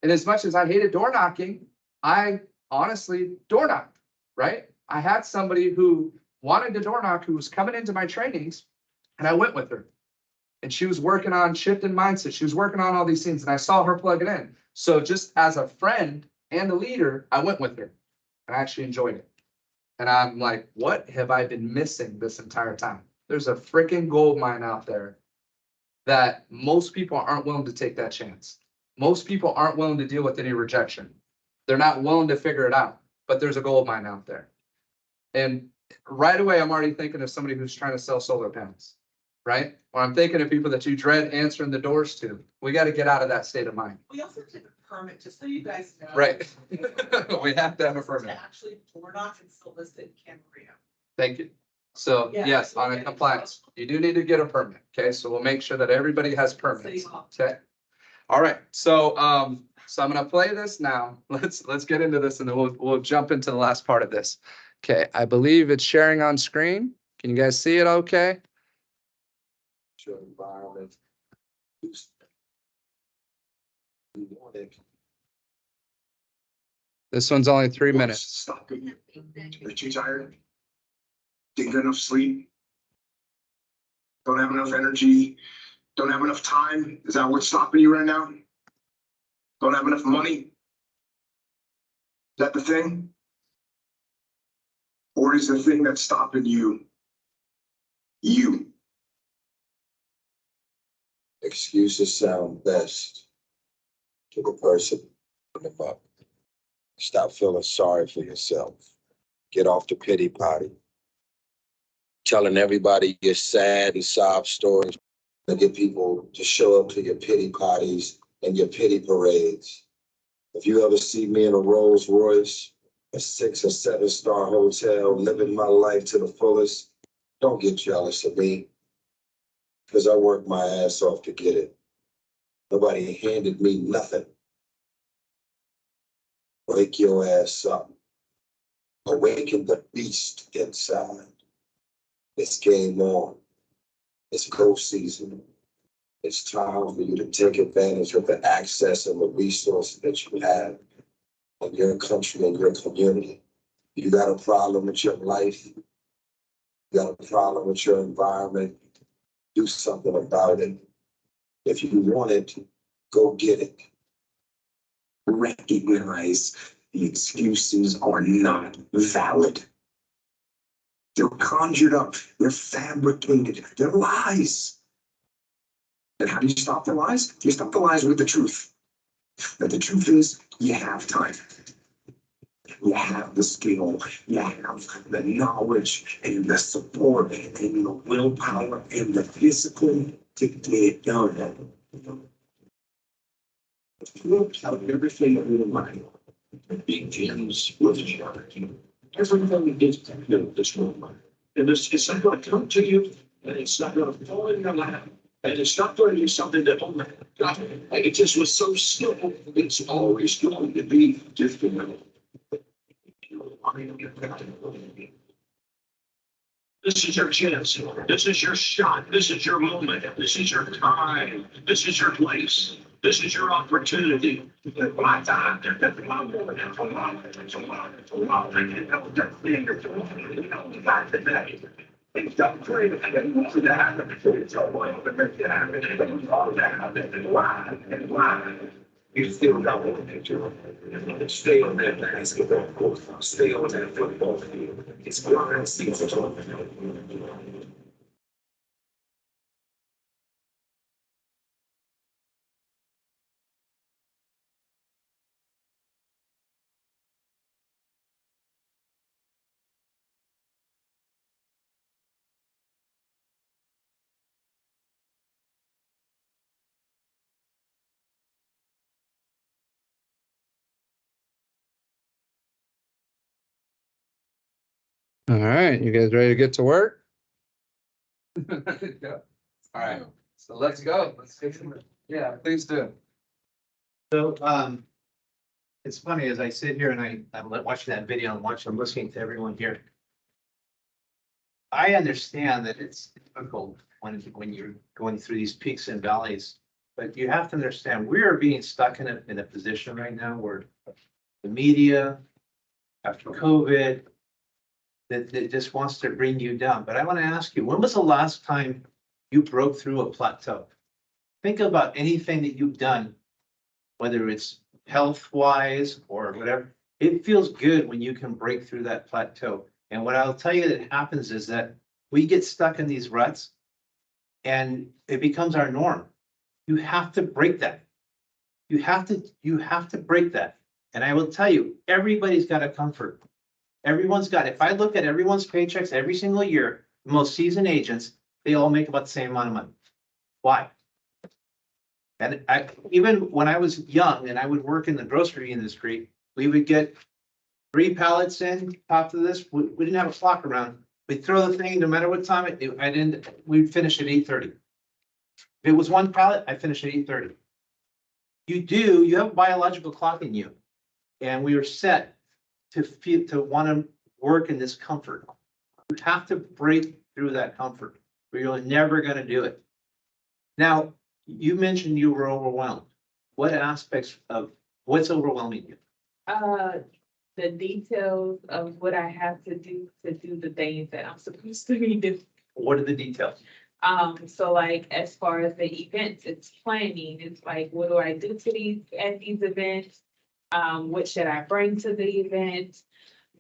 And as much as I hated door knocking, I honestly door knocked, right? I had somebody who wanted to door knock who was coming into my trainings, and I went with her. And she was working on shifting mindset. She was working on all these things, and I saw her plug it in. So just as a friend and a leader, I went with her, and I actually enjoyed it. And I'm like, what have I been missing this entire time? There's a freaking gold mine out there that most people aren't willing to take that chance. Most people aren't willing to deal with any rejection. They're not willing to figure it out, but there's a gold mine out there. And right away, I'm already thinking of somebody who's trying to sell solar panels, right? Or I'm thinking of people that you dread answering the doors to. We got to get out of that state of mind. We also took a permit, just so you guys know. Right. We have to have a To permit. actually door knock and solicit Camarillo. Thank you. So Yeah. yes, on a compliance, you do need to get a permit. Okay, so we'll make sure that everybody has permits. City Hall. Okay. All right. So I'm gonna play this now. Let's get into this, and then we'll jump into the last part of this. Okay, I believe it's sharing on screen. Can you guys see it? Okay. Show environment. We want it. This one's only 3 What's minutes. stopping you? Are you too tired? Didn't get enough sleep? Don't have enough energy? Don't have enough time? Is that what's stopping you right now? Don't have enough money? Is that the thing? Or is the thing that's stopping you? You. Excuses sound best to the person in the buck. Stop feeling sorry for yourself. Get off the pity potty. Telling everybody your sad and sob stories to get people to show up to your pity potties and your pity parades. If you ever see me in a Rolls Royce a 6 or 7-star hotel, living my life to the fullest. Don't get jealous of me, because I worked my ass off to get it. Nobody handed me nothing. Wake your ass up. Awaken the beast inside. It's game on. It's go season. It's time for you to take advantage of the access and the resources that you have in your country and your community. You got a problem with your life, you got a problem with your environment, do something about it. If you want it, go get it. Recognize the excuses are not valid. They're conjured up, they're fabricated, they're lies. And how do you stop the lies? You stop the lies with the truth. That the truth is, you have time. You have the skill, you have the knowledge and the support and the willpower and the discipline to get it done. Look how everything in your mind begins with charity. Everything is this moment. And it's not going to come to you, and it's not going to fall in your lap. And it's not going to be something that, oh my God, it just was so simple. It's always going to be difficult. This is your chance. This is your shot. This is your moment. This is your time. This is your place. This is your opportunity. My time. Stop praying. It's happen. It's all going to make it happen. It's all that happen. Why? And why? You still got one picture. Stay on that basketball court. Stay on that football field. It's grind season. All right, you guys ready to get to work? Yeah. All right, so let's go. Let's get some, yeah, please do. So, it's funny, as I sit here and I'm watching that video and I'm listening to everyone here. I understand that it's difficult when you're going through these peaks and valleys, but you have to understand, we are being stuck in a position right now where the media, after COVID, that just wants to bring you down. But I want to ask you, when was the last time you broke through a plateau? Think about anything that you've done, whether it's health-wise or whatever. It feels good when you can break through that plateau. And what I'll tell you that happens is that we get stuck in these ruts and it becomes our norm. You have to break that. You have to break that. And I will tell you, everybody's got a comfort. Everyone's got, if I look at everyone's paychecks every single year, the most seasoned agents, they all make about the same amount of money. Why? And even when I was young and I would work in the grocery industry, we would get 3 pallets in, top of this, we didn't have a clock around. We'd throw the thing, no matter what time we'd finish at 8:30. If it was 1 pallet, I finished at 8:30. You have a biological clock in you. And we are set to want to work in this comfort. You have to break through that comfort, or you're never going to do it. Now, you mentioned you were overwhelmed. What aspects of what's overwhelming you? The details of what I have to do the things that I'm supposed to be doing. What are the details? So like, as far as the events, it's planning. It's like, what do I do to these events? What should I bring to the event?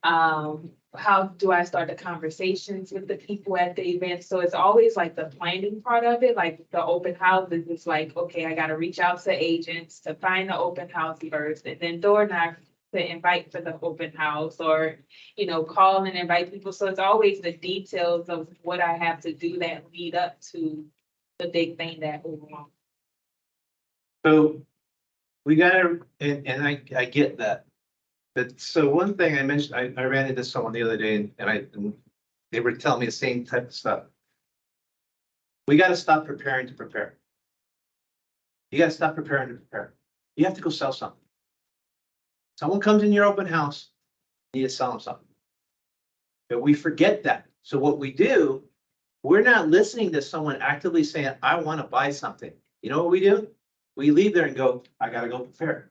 How do I start the conversations with the people at the event? So it's always like the planning part of it, like the open houses. It's like, okay, I got to reach out to agents to find the open house first, and then door knock to invite for the open house, or, call and invite people. So it's always the details of what I have to do that lead up to the big thing that overwhelms. So we gotta, and I get that. But so one thing I mentioned, I ran into someone the other day and they were telling me the same type of stuff. We gotta stop preparing to prepare. You gotta stop preparing to prepare. You have to go sell something. Someone comes in your open house, you need to sell them something. But we forget that. So what we do, we're not listening to someone actively saying, I want to buy something. You know what we do? We leave there and go, I gotta go prepare.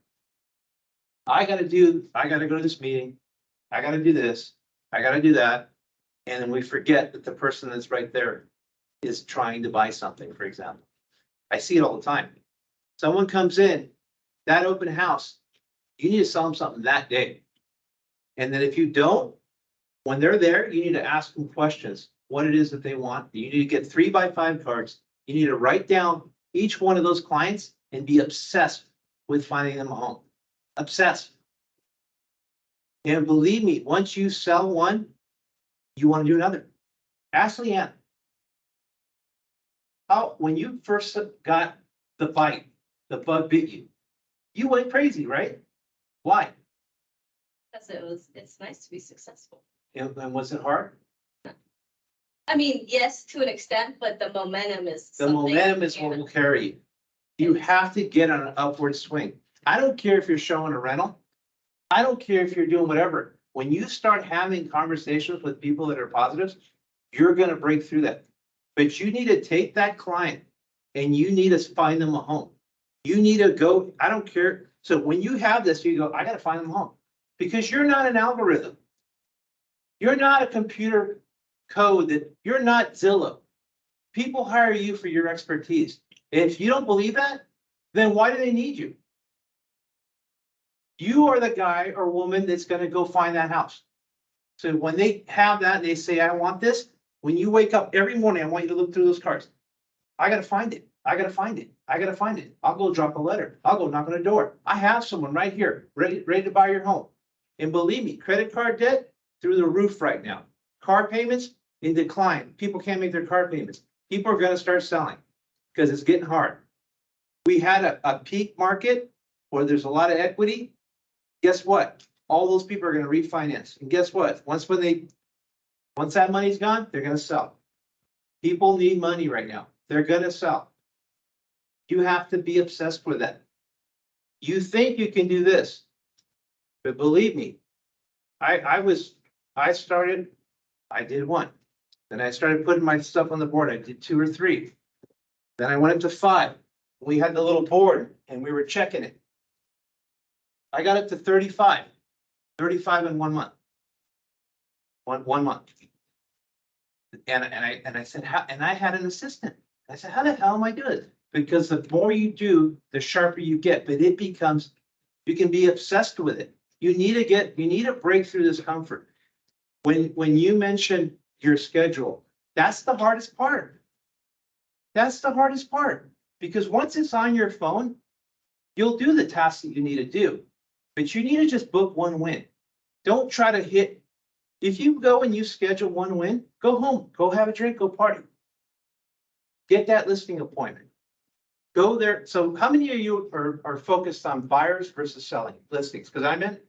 I gotta go to this meeting. I gotta do this. I gotta do that. And then we forget that the person that's right there is trying to buy something, for example. I see it all the time. Someone comes in, that open house, you need to sell them something that day. And then if you don't, when they're there, you need to ask them questions, what it is that they want. You need to get 3x5 cards. You need to write down each one of those clients and be obsessed with finding them a home. Obsessed. And believe me, once you sell one, you want to do another. Ask Leanne. How, when you first got the bite, the bug bit you, you went crazy, right? Why? Because it's nice to be successful. And was it hard? I mean, yes, to an extent, but the momentum is. The something momentum is you what will carry you. You have to get on an upward swing. I don't care if you're showing a rental. I don't care if you're doing whatever. When you start having conversations with people that are positives, you're gonna break through that. But you need to take that client and you need to find them a home. You need to go, I don't care. So when you have this, you go, I gotta find them a home. Because you're not an algorithm. You're not a computer code that, you're not Zillow. People hire you for your expertise. If you don't believe that, then why do they need you? You are the guy or woman that's gonna go find that house. So when they have that, and they say, I want this, when you wake up every morning, I want you to look through those cards. I gotta find it. I gotta find it. I gotta find it. I'll go drop a letter. I'll go knock on a door. I have someone right here, ready to buy your home. And believe me, credit card debt through the roof right now. Car payments in decline. People can't make their car payments. People are gonna start selling because it's getting hard. We had a peak market where there's a lot of equity. Guess what? All those people are gonna refinance. And guess what? Once that money's gone, they're gonna sell. People need money right now. They're gonna sell. You have to be obsessed with that. You think you can do this, but believe me, I did one. Then I started putting my stuff on the board. I did 2 or 3. Then I went up to 5. We had the little board and we were checking it. I got up to 35 in 1 month. One month. And I said, how, and I had an assistant. I said, how the hell am I doing it? Because the more you do, the sharper you get, but it becomes, you can be obsessed with it. You need to break through this comfort. When you mention your schedule, that's the hardest part. That's the hardest part, because once it's on your phone, you'll do the tasks that you need to do, but you need to just book one win. Don't try to hit. If you go and you schedule one win, go home, go have a drink, go party. Get that listing appointment. Go there. So how many of you are focused on buyers versus selling listings? Because I meant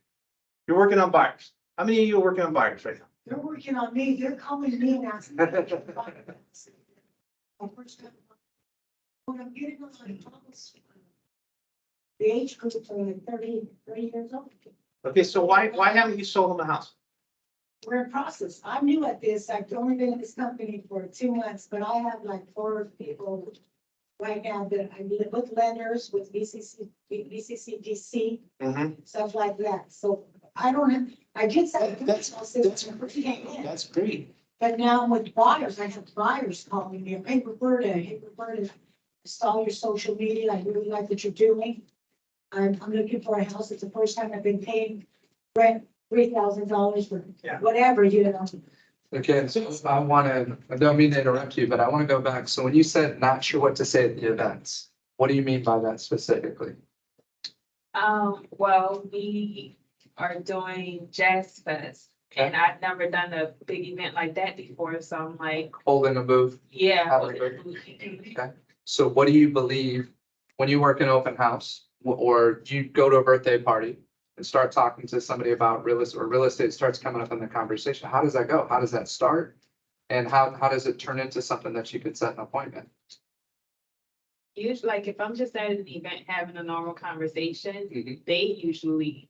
you're working on buyers. How many of you are working on buyers right now? They're working on me, they're calling me now. When I'm getting a lot of calls, the age group are like 30 years old. Okay, so why haven't you sold them a house? We're in process. I'm new at this. I've only been in this company for 2 months, but I have like 4 people right now that I meet with lenders, with BCCDC, stuff like that. So I don't have, I did say. That's great. But now with buyers, I have buyers calling me, hey, Roberta, install your social media. I really like what you're doing. I'm looking for a house. It's the first time I've been paying rent $3,000 for whatever, you know. Again, so I don't mean to interrupt you, but I want to go back. So when you said not sure what to say at the events, what do you mean by that specifically? Well, we are doing Jazz Fest, and I've never done a big event like that before, so I'm like, Holding a booth? yeah. Okay. So what do you believe when you work in open house or you go to a birthday party? and start talking to somebody about real estate, or real estate starts coming up in the conversation, how does that go? How does that start? And how does it turn into something that you could set an appointment? Usually, like if I'm just at an event having a normal conversation, Mhm. they usually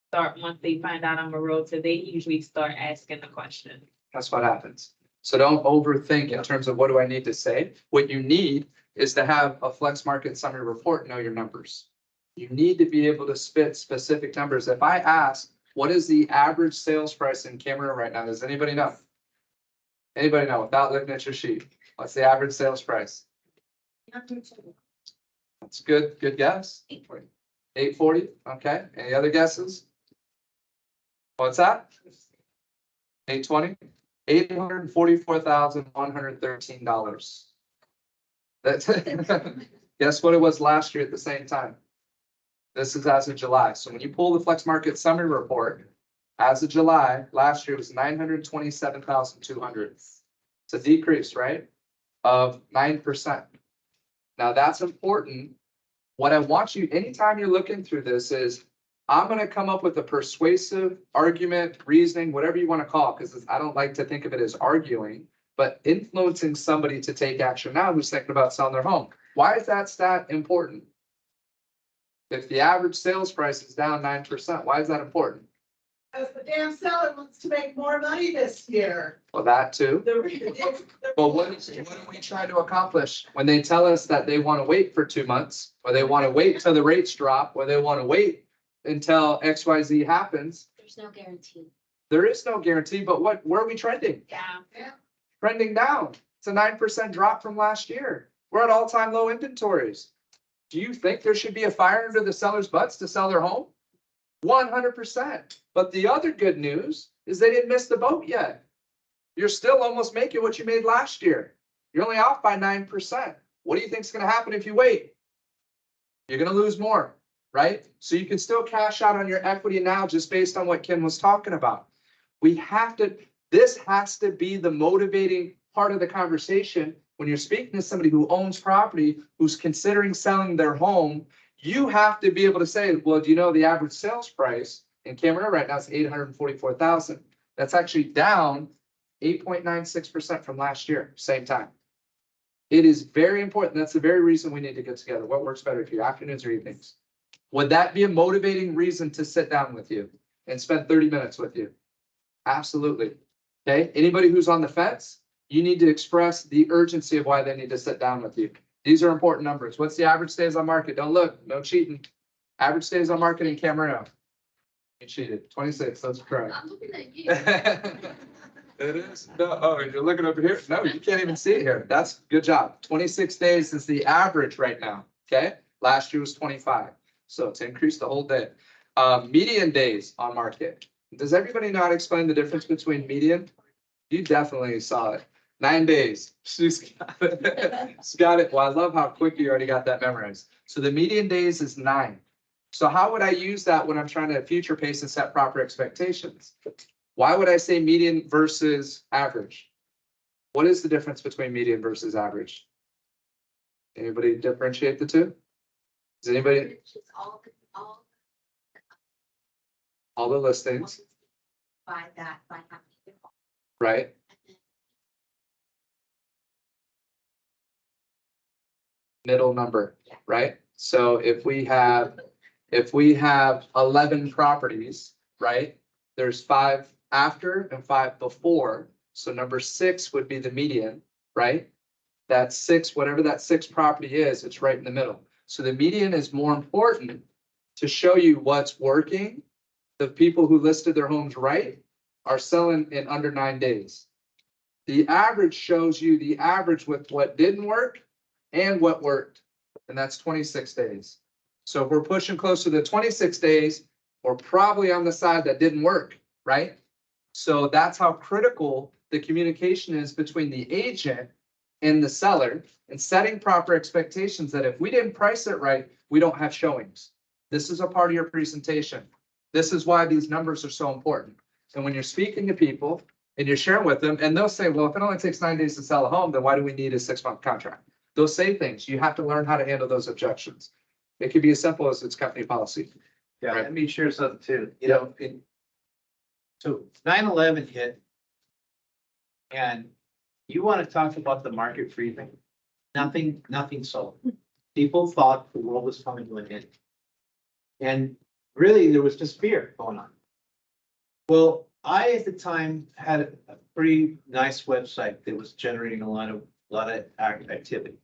start, once they find out I'm a realtor, they usually start asking the question. That's what happens. So don't overthink in terms of what do I need to say? What you need is to have a flex market summary report, know your numbers. You need to be able to spit specific numbers. If I ask, what is the average sales price in Camarillo right now? Does anybody know? Anybody know without looking at your sheet? What's the average sales price? That's good. Good guess. 840. 840. Okay. Any other guesses? What's that? 820. $844,113. That's guess what it was last year at the same time. This is as of July. So when you pull the flex market summary report, as of July, last year was 927,200. It's a decrease, right? Of 9%. Now that's important. What I want you, anytime you're looking through this is, I'm gonna come up with a persuasive argument, reasoning, whatever you want to call it, because I don't like to think of it as arguing, but influencing somebody to take action now who's thinking about selling their home. Why is that stat important? If the average sales price is down 9%, why is that important? Because the damn seller wants to make more money this year. Well, that too. But what do we try to accomplish when they tell us that they want to wait for 2 months, or they want to wait till the rates drop, or they want to wait until XYZ happens? There's no guarantee. There is no guarantee, but where are we trending? Yeah. Trending down. It's a 9% drop from last year. We're at all-time low inventories. Do you think there should be a fire under the seller's butts to sell their home? 100%. But the other good news is they didn't miss the boat yet. You're still almost making what you made last year. You're only off by 9%. What do you think is going to happen if you wait? You're going to lose more, right? So you can still cash out on your equity now just based on what Ken was talking about. This has to be the motivating part of the conversation when you're speaking to somebody who owns property, who's considering selling their home. You have to be able to say, well, do you know the average sales price in Camarillo right now is 844,000. That's actually down 8.96% from last year, same time. It is very important. That's the very reason we need to get together. What works better for you, afternoons or evenings? Would that be a motivating reason to sit down with you and spend 30 minutes with you? Absolutely. Okay, anybody who's on the fence, you need to express the urgency of why they need to sit down with you. These are important numbers. What's the average days on market? Don't look, no cheating. Average days on market in Camarillo. You cheated, 26, that's correct. I'm looking at you. It is, no, oh, you're looking over here? No, you can't even see it here. That's good job. 26 days is the average right now, okay? Last year was 25, so it's increased the whole day. Median days on market. Does everybody know how to explain the difference between median? You definitely saw it. 9 days. She's got it. She's got it. Well, I love how quick you already got that memorized. So the median days is 9. So how would I use that when I'm trying to future pace and set proper expectations? Why would I say median versus average? What is the difference between median versus average? Anybody differentiate the two? Does anybody? It's All the listings, by that, by having. right? Middle number, right? So if we have 11 properties, right? There's 5 after and 5 before. So number 6 would be the median, right? That's 6, whatever that 6 property is, it's right in the middle. So the median is more important to show you what's working. The people who listed their homes right are selling in under 9 days. The average shows you the average with what didn't work and what worked, and that's 26 days. So if we're pushing closer to 26 days, we're probably on the side that didn't work, right? So that's how critical the communication is between the agent and the seller, and setting proper expectations that if we didn't price it right, we don't have showings. This is a part of your presentation. This is why these numbers are so important. And when you're speaking to people and you're sharing with them, and they'll say, well, if it only takes 9 days to sell a home, then why do we need a 6-month contract? They'll say things. You have to learn how to handle those objections. It could be as simple as it's company policy. Yeah, Right. let me share something too, you know, so 9/11 hit. And you want to talk about the market freezing? Nothing sold. People thought the world was coming to an end. And really, there was just fear going on. Well, I at the time had a pretty nice website that was generating a lot of activity.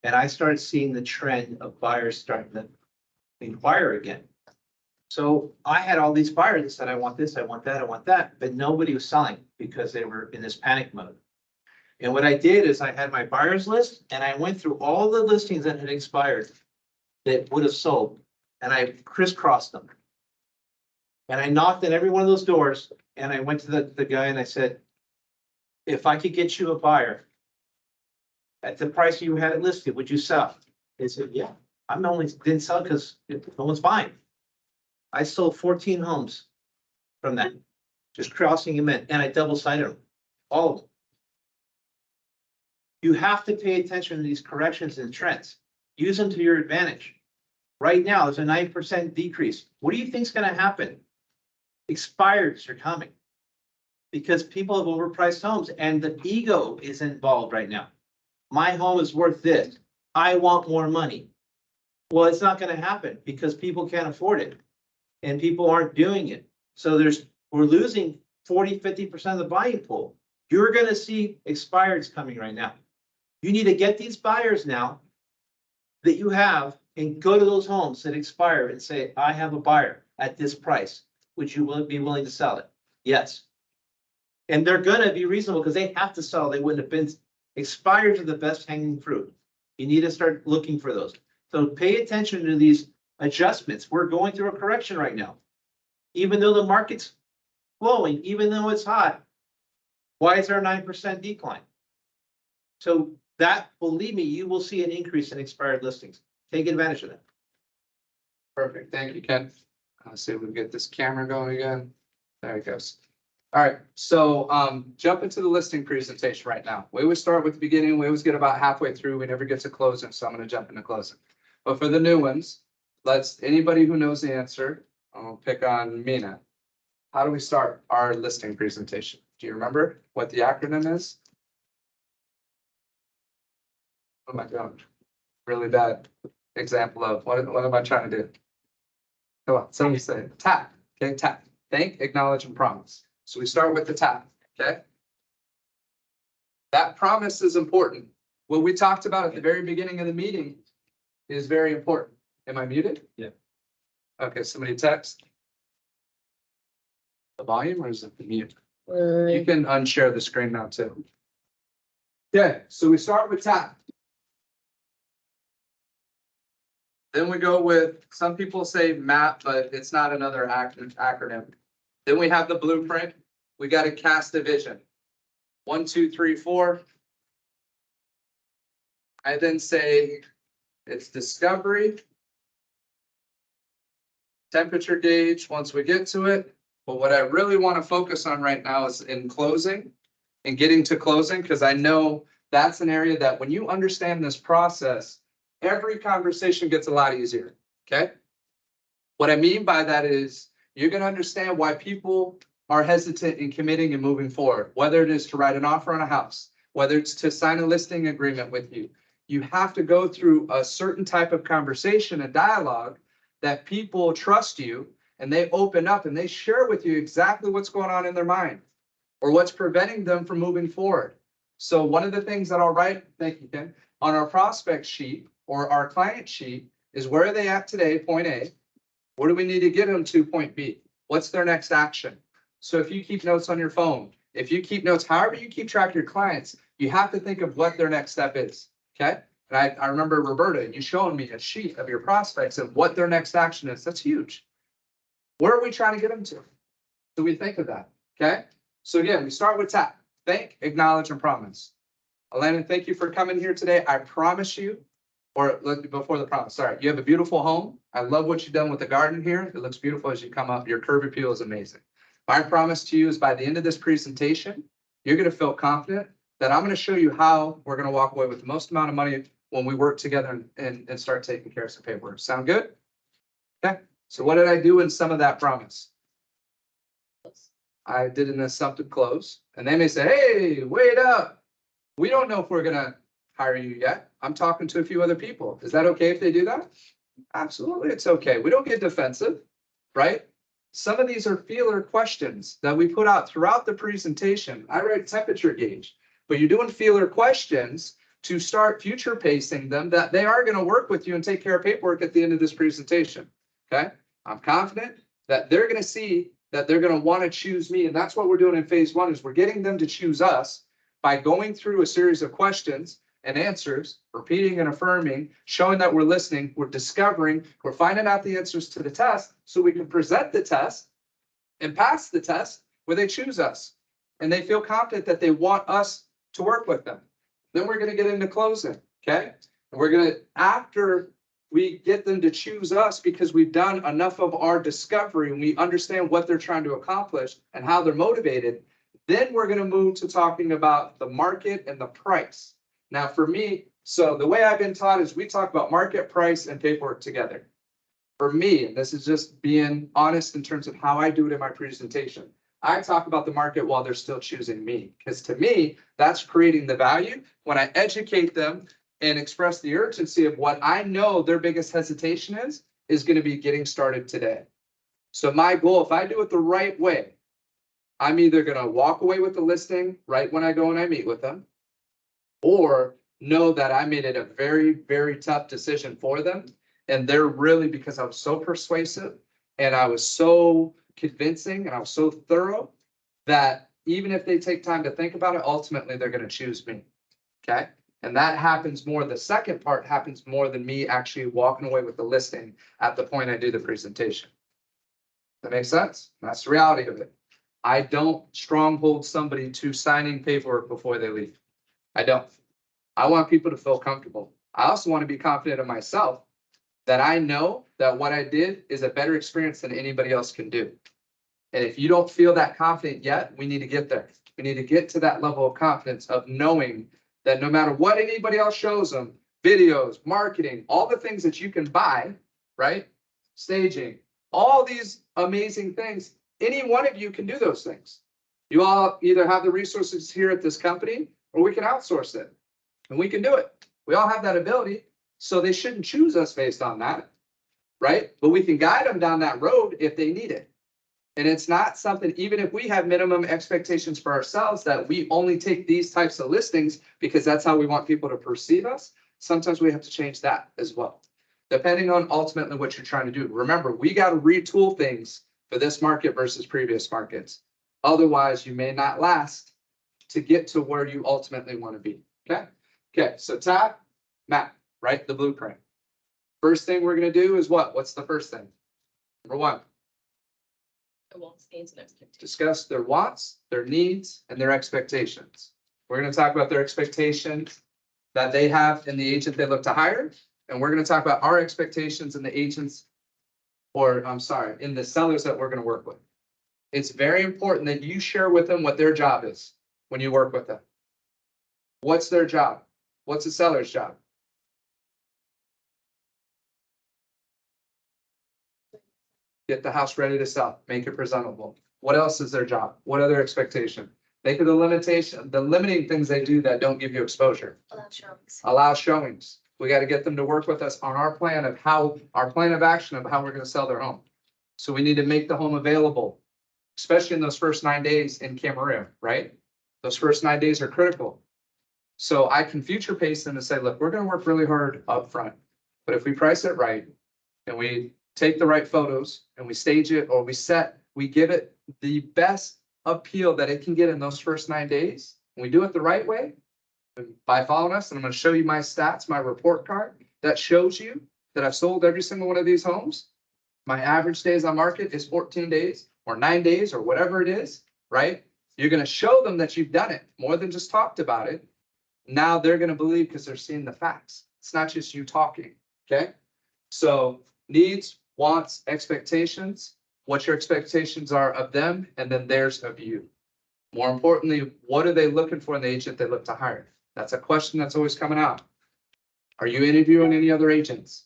And I started seeing the trend of buyers starting to inquire again. So I had all these buyers that said, I want this, I want that, I want that, but nobody was selling because they were in this panic mode. And what I did is I had my buyers list and I went through all the listings that had expired that would have sold, and I crisscrossed them. And I knocked on every one of those doors and I went to the guy and I said, if I could get you a buyer at the price you had it listed, would you sell? They said, yeah. I'm only didn't sell because no one's buying. I sold 14 homes from that, just crossing them in, and I double-sided them, all of them. You have to pay attention to these corrections and trends. Use them to your advantage. Right now, there's a 9% decrease. What do you think is going to happen? Expireds are coming because people have overpriced homes, and the ego is involved right now. My home is worth this. I want more money. Well, it's not going to happen because people can't afford it. And people aren't doing it. So we're losing 40–50% of the buying pool. You're gonna see expireds coming right now. You need to get these buyers now that you have and go to those homes that expire and say, I have a buyer at this price. Would you be willing to sell it? Yes. And they're gonna be reasonable because they have to sell. They wouldn't have been. Expireds are the best hanging fruit. You need to start looking for those. So pay attention to these adjustments. We're going through a correction right now. Even though the market's flowing, even though it's hot, why is there a 9% decline? So that, believe me, you will see an increase in expired listings. Take advantage of that. Perfect. Thank you, Ken. Let's see if we can get this camera going again. There it goes. All right, so jump into the listing presentation right now. We always start with the beginning. We always get about halfway through. We never get to closing, so I'm going to jump into closing. But for the new ones, anybody who knows the answer, I'll pick on Mina. How do we start our listing presentation? Do you remember what the acronym is? Oh my God, really bad example of what am I trying to do? Come on, somebody say it. TAP. Okay, TAP. Think, acknowledge, and promise. So we start with the TAP. Okay. That promise is important. What we talked about at the very beginning of the meeting is very important. Am I muted? Yeah. Okay, somebody text. The volume, or is it the mute? You can unshare the screen now too. Okay, so we start with TAP. Then we go with, some people say MAP, but it's not another acronym. Then we have the blueprint. We got to cast a vision. 1, 2, 3, 4. I then say it's discovery, temperature gauge once we get to it. But what I really want to focus on right now is in closing and getting to closing, because I know that's an area that when you understand this process, every conversation gets a lot easier. Okay. What I mean by that is you're going to understand why people are hesitant in committing and moving forward, whether it is to write an offer on a house, whether it's to sign a listing agreement with you. You have to go through a certain type of conversation, a dialogue that people trust you and they open up and they share with you exactly what's going on in their mind or what's preventing them from moving forward. So one of the things that I'll write, thank you, Ken, on our prospect sheet or our client sheet is where are they at today, point A? What do we need to get them to point B? What's their next action? So if you keep notes on your phone, if you keep notes, however you keep track of your clients, you have to think of what their next step is. Okay. And I remember Roberta, you showing me a sheet of your prospects and what their next action is. That's huge. Where are we trying to get them to? So we think of that. Okay. So again, we start with TAP. Think, acknowledge, and promise. Alana, thank you for coming here today. I promise you, or before the promise, sorry, you have a beautiful home. I love what you've done with the garden here. It looks beautiful as you come up. Your curb appeal is amazing. My promise to you is by the end of this presentation, you're going to feel confident that I'm going to show you how we're going to walk away with the most amount of money when we work together and start taking care of some paperwork. Sound good? Okay. So what did I do in some of that promise? I did an assumptive close, and they may say, hey, wait up. We don't know if we're gonna hire you yet. I'm talking to a few other people. Is that okay if they do that? Absolutely, it's okay. We don't get defensive, right? Some of these are feeler questions that we put out throughout the presentation. I write temperature gauge, but you're doing feeler questions to start future pacing them that they are gonna work with you and take care of paperwork at the end of this presentation, okay? I'm confident that they're gonna see that they're gonna wanna choose me, and that's what we're doing in phase one, is we're getting them to choose us by going through a series of questions and answers, repeating and affirming, showing that we're listening, we're discovering, we're finding out the answers to the test so we can present the test and pass the test where they choose us. And they feel confident that they want us to work with them. Then we're gonna get into closing, okay? And we're gonna, after we get them to choose us because we've done enough of our discovery and we understand what they're trying to accomplish and how they're motivated, then we're gonna move to talking about the market and the price. Now for me, so the way I've been taught is we talk about market, price, and paperwork together. For me, and this is just being honest in terms of how I do it in my presentation, I talk about the market while they're still choosing me. Because to me, that's creating the value. When I educate them and express the urgency of what I know their biggest hesitation is going to be getting started today. So my goal, if I do it the right way, I'm either going to walk away with the listing right when I go and I meet with them, or know that I made it a very, very tough decision for them. And they're really, because I was so persuasive and I was so convincing and I was so thorough that even if they take time to think about it, ultimately they're going to choose me. Okay. And that happens more. The second part happens more than me actually walking away with the listing at the point I do the presentation. That makes sense? That's the reality of it. I don't stronghold somebody to signing paperwork before they leave. I don't. I want people to feel comfortable. I also want to be confident in myself that I know that what I did is a better experience than anybody else can do. And if you don't feel that confident yet, we need to get there. We need to get to that level of confidence of knowing that no matter what anybody else shows them, videos, marketing, all the things that you can buy, right? Staging, all these amazing things, any one of you can do those things. You all either have the resources here at this company or we can outsource it and we can do it. We all have that ability. So they shouldn't choose us based on that, right? But we can guide them down that road if they need it. And it's not something, even if we have minimum expectations for ourselves, that we only take these types of listings because that's how we want people to perceive us. Sometimes we have to change that as well, depending on ultimately what you're trying to do. Remember, we got to retool things for this market versus previous markets. Otherwise, you may not last to get to where you ultimately want to be. Okay. Okay. So tap, map, right? The blueprint. First thing we're going to do is what? What's the first thing? Number one. Discuss their wants, their needs, and their expectations. We're going to talk about their expectations that they have in the agent they look to hire. And we're going to talk about our expectations in the agents, or I'm sorry, in the sellers that we're going to work with. It's very important that you share with them what their job is when you work with them. What's their job? What's a seller's job? Get the house ready to sell, make it presentable. What else is their job? What other expectation? Think of the limiting things they do that don't give you exposure. Allow showings. We got to get them to work with us on our plan of our plan of action of how we're going to sell their home. So we need to make the home available, especially in those first 9 days in Camarillo, right? Those first 9 days are critical. So I can future pace them and say, look, we're going to work really hard up front, but if we price it right and we take the right photos and we stage it or we give it the best appeal that it can get in those first 9 days, and we do it the right way by following us. And I'm going to show you my stats, my report card that shows you that I've sold every single one of these homes. My average days on market is 14 days or 9 days or whatever it is, right? You're going to show them that you've done it more than just talked about it. Now they're going to believe because they're seeing the facts. It's not just you talking. Okay. So needs, wants, expectations, what your expectations are of them, and then theirs of you. More importantly, what are they looking for in the agent they look to hire? That's a question that's always coming out. Are you interviewing any other agents?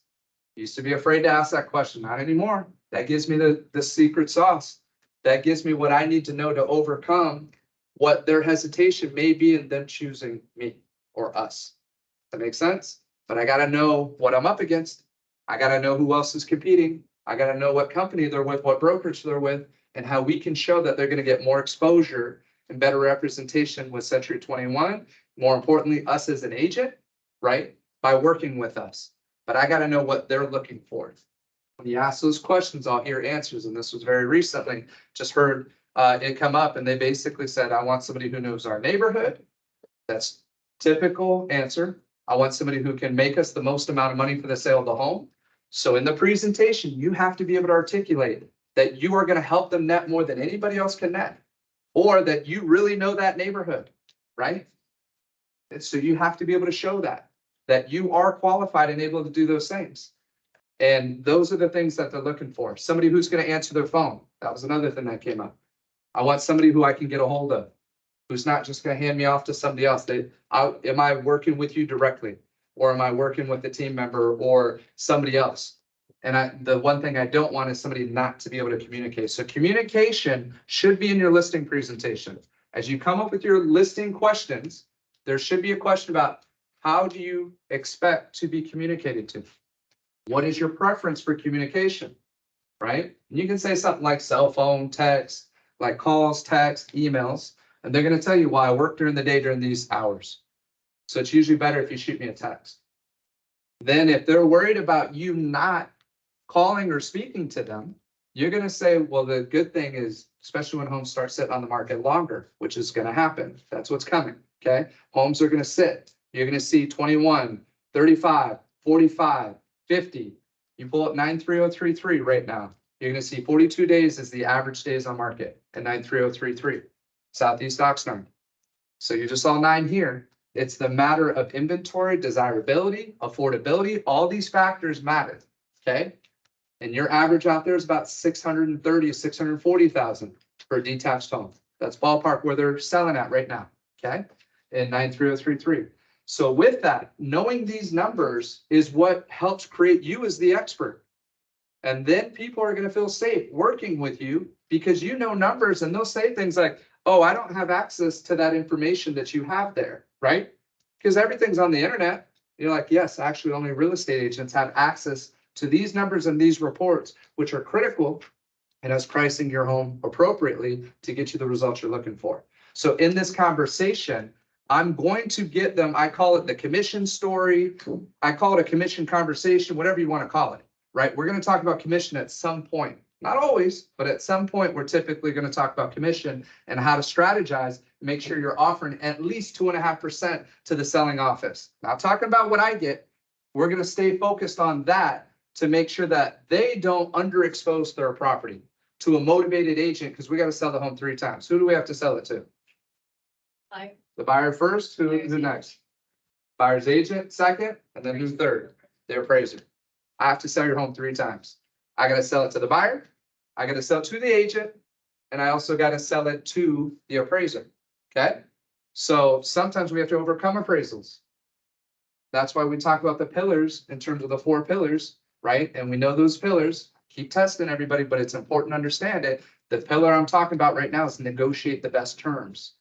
Used to be afraid to ask that question, not anymore. That gives me the secret sauce. That gives me what I need to know to overcome what their hesitation may be in them choosing me or us. That makes sense? But I gotta know what I'm up against. I gotta know who else is competing. I gotta know what company they're with, what brokerage they're with, and how we can show that they're gonna get more exposure and better representation with Century 21. More importantly, us as an agent, right? By working with us. But I gotta know what they're looking for. When you ask those questions, I'll hear answers. And this was very recently, just heard it come up and they basically said, I want somebody who knows our neighborhood. That's typical answer. I want somebody who can make us the most amount of money for the sale of the home. So in the presentation, you have to be able to articulate that you are going to help them net more than anybody else can net, or that you really know that neighborhood, right? And so you have to be able to show that you are qualified and able to do those things. And those are the things that they're looking for. Somebody who's going to answer their phone. That was another thing that came up. I want somebody who I can get a hold of, who's not just going to hand me off to somebody else. Am I working with you directly? Or am I working with a team member or somebody else? And the one thing I don't want is somebody not to be able to communicate. So communication should be in your listing presentation. As you come up with your listing questions, there should be a question about how do you expect to be communicated to? What is your preference for communication, right? And you can say something like cell phone, text, like calls, text, emails, and they're going to tell you why I work during the day during these hours. So it's usually better if you shoot me a text. Then if they're worried about you not calling or speaking to them, you're going to say, well, the good thing is, especially when homes start sitting on the market longer, which is going to happen. That's what's coming. Okay. Homes are going to sit. You're going to see 21, 35, 45, 50. You pull up 93033 right now. You're going to see 42 days is the average days on market at 93033. Southeast Oxnard. So you just saw 9 here. It's the matter of inventory, desirability, affordability. All these factors matter. Okay. And your average out there is about 630, 640,000 for a detached home. That's ballpark where they're selling at right now. Okay. In 93033. So with that, knowing these numbers is what helps create you as the expert. And then people are going to feel safe working with you because you know numbers and they'll say things like, oh, I don't have access to that information that you have there, right? Because everything's on the internet. You're like, yes, actually only real estate agents have access to these numbers and these reports, which are critical in us pricing your home appropriately to get you the results you're looking for. So in this conversation, I'm going to get them, I call it the commission story. I call it a commission conversation, whatever you want to call it, right? We're going to talk about commission at some point. Not always, but at some point, we're typically going to talk about commission and how to strategize, make sure you're offering at least 2.5% to the selling office. Not talking about what I get. We're going to stay focused on that to make sure that they don't underexpose their property to a motivated agent, because we got to sell the home 3 times. Who do we have to sell it to? The buyer first, who next? Buyer's agent second, and then who's third? The appraiser. I have to sell your home 3 times. I got to sell it to the buyer, I got to sell it to the agent, and I also got to sell it to the appraiser. Okay. So sometimes we have to overcome appraisals. That's why we talk about the pillars in terms of the 4 pillars, right? And we know those pillars. Keep testing everybody, but it's important to understand it. The pillar I'm talking about right now is negotiate the best terms.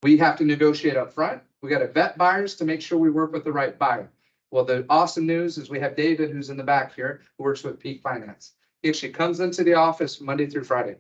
We have to negotiate up front. We got to vet buyers to make sure we work with the right buyer. Well, the awesome news is we have David, who's in the back here, who works with Peak Finance. He actually comes into the office Monday through Friday.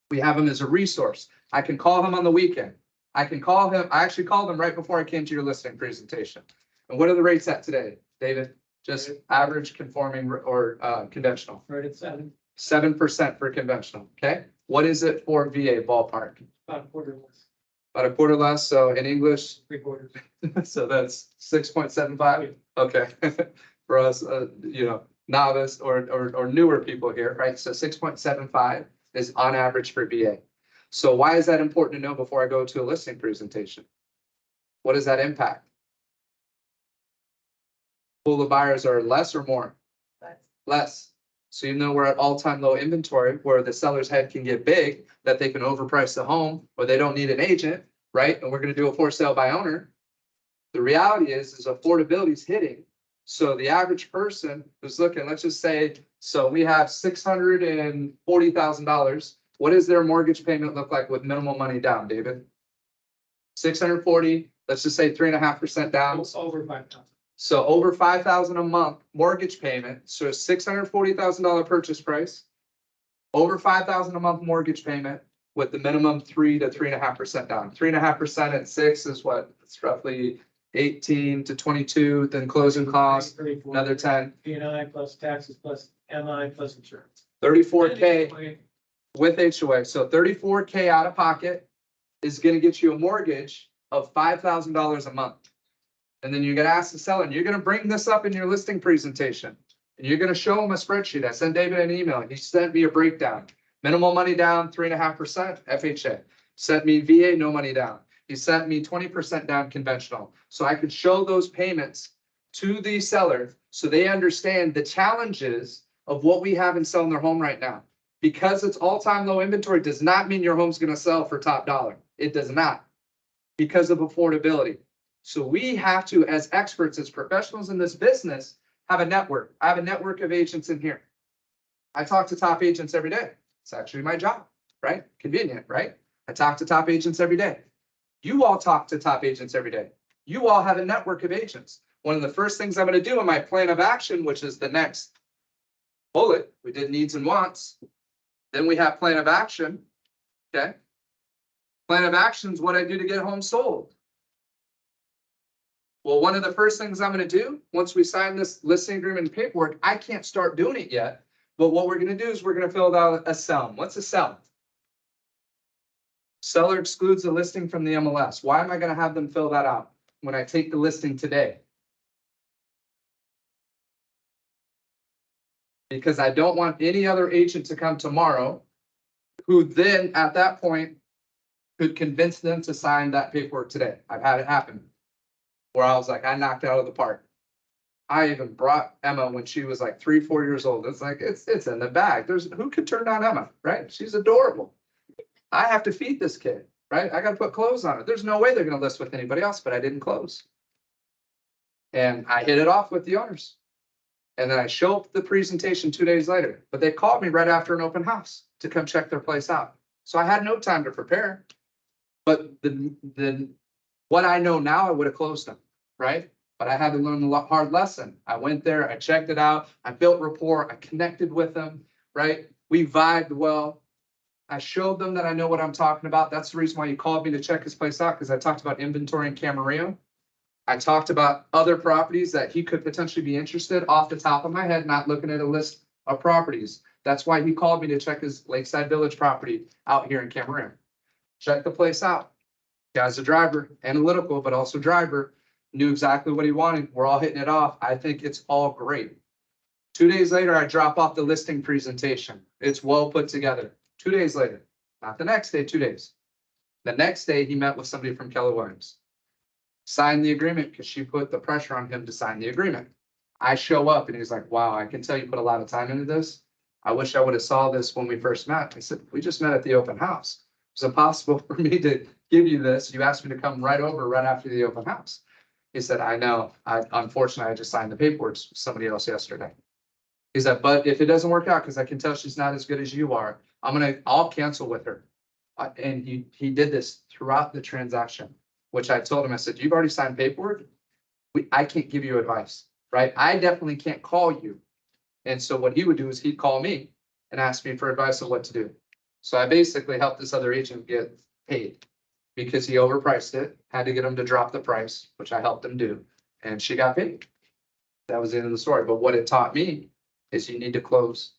We have him as a resource. I can call him on the weekend. I can call him. I actually called him right before I came to your listing presentation. And what are the rates at today, David? Just average, conforming, or conventional? Right at 7. 7% for conventional. Okay. What is it for VA ballpark? About a quarter less. About a quarter less. So in English, 3/4. so that's 6.75. Okay. For us, novice or newer people here, right? So 6.75 is on average for VA. So why is that important to know before I go to a listing presentation? What does that impact? Pool of buyers are less or more? Less. So even though we're at all-time low inventory where the seller's head can get big, that they can overprice the home or they don't need an agent, right? And we're going to do a for sale by owner. The reality is affordability is hitting So the average person who's looking, let's just say, so we have $640,000. What does their mortgage payment look like with minimal money down, David? 640, let's just say 3.5% down. Over 5,000. So over 5,000 a month mortgage payment, so a $640,000 purchase price. Over 5,000 a month mortgage payment with the minimum 3 to 3.5% down. 3.5% at 6 is what? It's roughly 18 to 22, then closing costs, another 10. P&I plus taxes plus MI plus insurance. 34K with HOA. So 34K out of pocket is gonna get you a mortgage of $5,000 a month. And then you're gonna ask the seller, and you're gonna bring this up in your listing presentation. And you're gonna show them a spreadsheet. I sent David an email. He sent me a breakdown. Minimal money down, 3.5% FHA. Sent me VA, no money down. He sent me 20% down conventional. So I could show those payments to the seller so they understand the challenges of what we have in selling their home right now. Because it's all-time low inventory does not mean your home's gonna sell for top dollar. It does not. Because of affordability. So we have to, as experts, as professionals in this business, have a network. I have a network of agents in here. I talk to top agents every day. It's actually my job, right? Convenient, right? I talk to top agents every day. You all talk to top agents every day. You all have a network of agents. One of the first things I'm going to do in my plan of action, which is the next bullet, we did needs and wants. Then we have plan of action. Okay. Plan of action is what I do to get home sold. Well, one of the first things I'm going to do, once we sign this listing agreement and paperwork, I can't start doing it yet. But what we're going to do is we're going to fill out a CELM. What's a CELM? Seller excludes the listing from the MLS. Why am I going to have them fill that out when I take the listing today? Because I don't want any other agent to come tomorrow who then at that point could convince them to sign that paperwork today. I've had it happen where I was like, I knocked it out of the park. I even brought Emma when she was like 3, 4 years old. It's like, it's in the bag. Who could turn down Emma, right? She's adorable. I have to feed this kid, right? I got to put clothes on her. There's no way they're going to list with anybody else, but I didn't close. And I hit it off with the owners. And then I show up the presentation 2 days later, but they called me right after an open house to come check their place out. So I had no time to prepare, but what I know now, I would have closed them, right? But I had to learn a hard lesson. I went there, I checked it out, I built rapport, I connected with them, right? We vibed well. I showed them that I know what I'm talking about. That's the reason why you called me to check his place out, because I talked about inventory in Camarillo. I talked about other properties that he could potentially be interested off the top of my head, not looking at a list of properties. That's why he called me to check his Lakeside Village property out here in Camarillo. Check the place out. Guy's a driver, analytical, but also driver. Knew exactly what he wanted. We're all hitting it off. I think it's all great. 2 days later, I drop off the listing presentation. It's well put together. 2 days later, not the next day, 2 days. The next day, he met with somebody from Keller Williams. Signed the agreement because she put the pressure on him to sign the agreement. I show up and he's like, wow, I can tell you put a lot of time into this. I wish I would have saw this when we first met. I said, we just met at the open house. It was impossible for me to give you this. You asked me to come right over right after the open house. He said, I know. Unfortunately, I just signed the paperwork with somebody else yesterday. He said, but if it doesn't work out, because I can tell she's not as good as you are, I'll cancel with her. And he did this throughout the transaction, which I told him, I said, you've already signed paperwork. I can't give you advice, right? I definitely can't call you. And so what he would do is he'd call me and ask me for advice on what to do. So I basically helped this other agent get paid because he overpriced it, had to get him to drop the price, which I helped him do, and she got paid. That was the end of the story. But what it taught me is you need to close.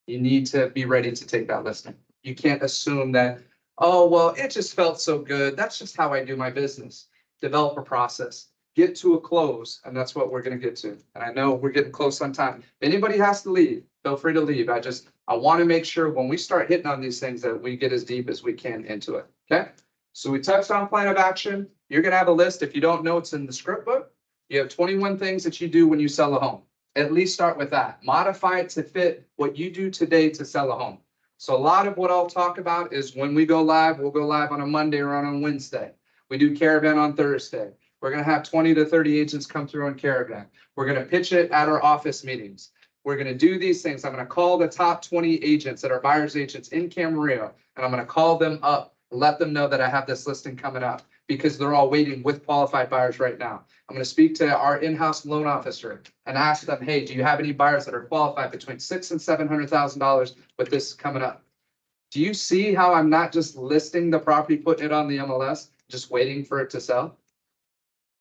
You need to be ready to take that listing. You can't assume that, oh, well, it just felt so good. That's just how I do my business. Develop a process, get to a close, and that's what we're going to get to. And I know we're getting close on time. If anybody has to leave, feel free to leave. I want to make sure when we start hitting on these things that we get as deep as we can into it. Okay. So we touched on plan of action. You're going to have a list. If you don't know, it's in the script book. You have 21 things that you do when you sell a home. At least start with that. Modify it to fit what you do today to sell a home. So a lot of what I'll talk about is when we go live, we'll go live on a Monday or on a Wednesday. We do caravan on Thursday. We're gonna have 20 to 30 agents come through in Caravan. We're gonna pitch it at our office meetings. We're gonna do these things. I'm gonna call the top 20 agents that are buyers agents in Camarillo, and I'm gonna call them up, let them know that I have this listing coming up because they're all waiting with qualified buyers right now. I'm gonna speak to our in-house loan officer and ask them, hey, do you have any buyers that are qualified between $600,000 and $700,000 with this coming up? Do you see how I'm not just listing the property, putting it on the MLS, just waiting for it to sell?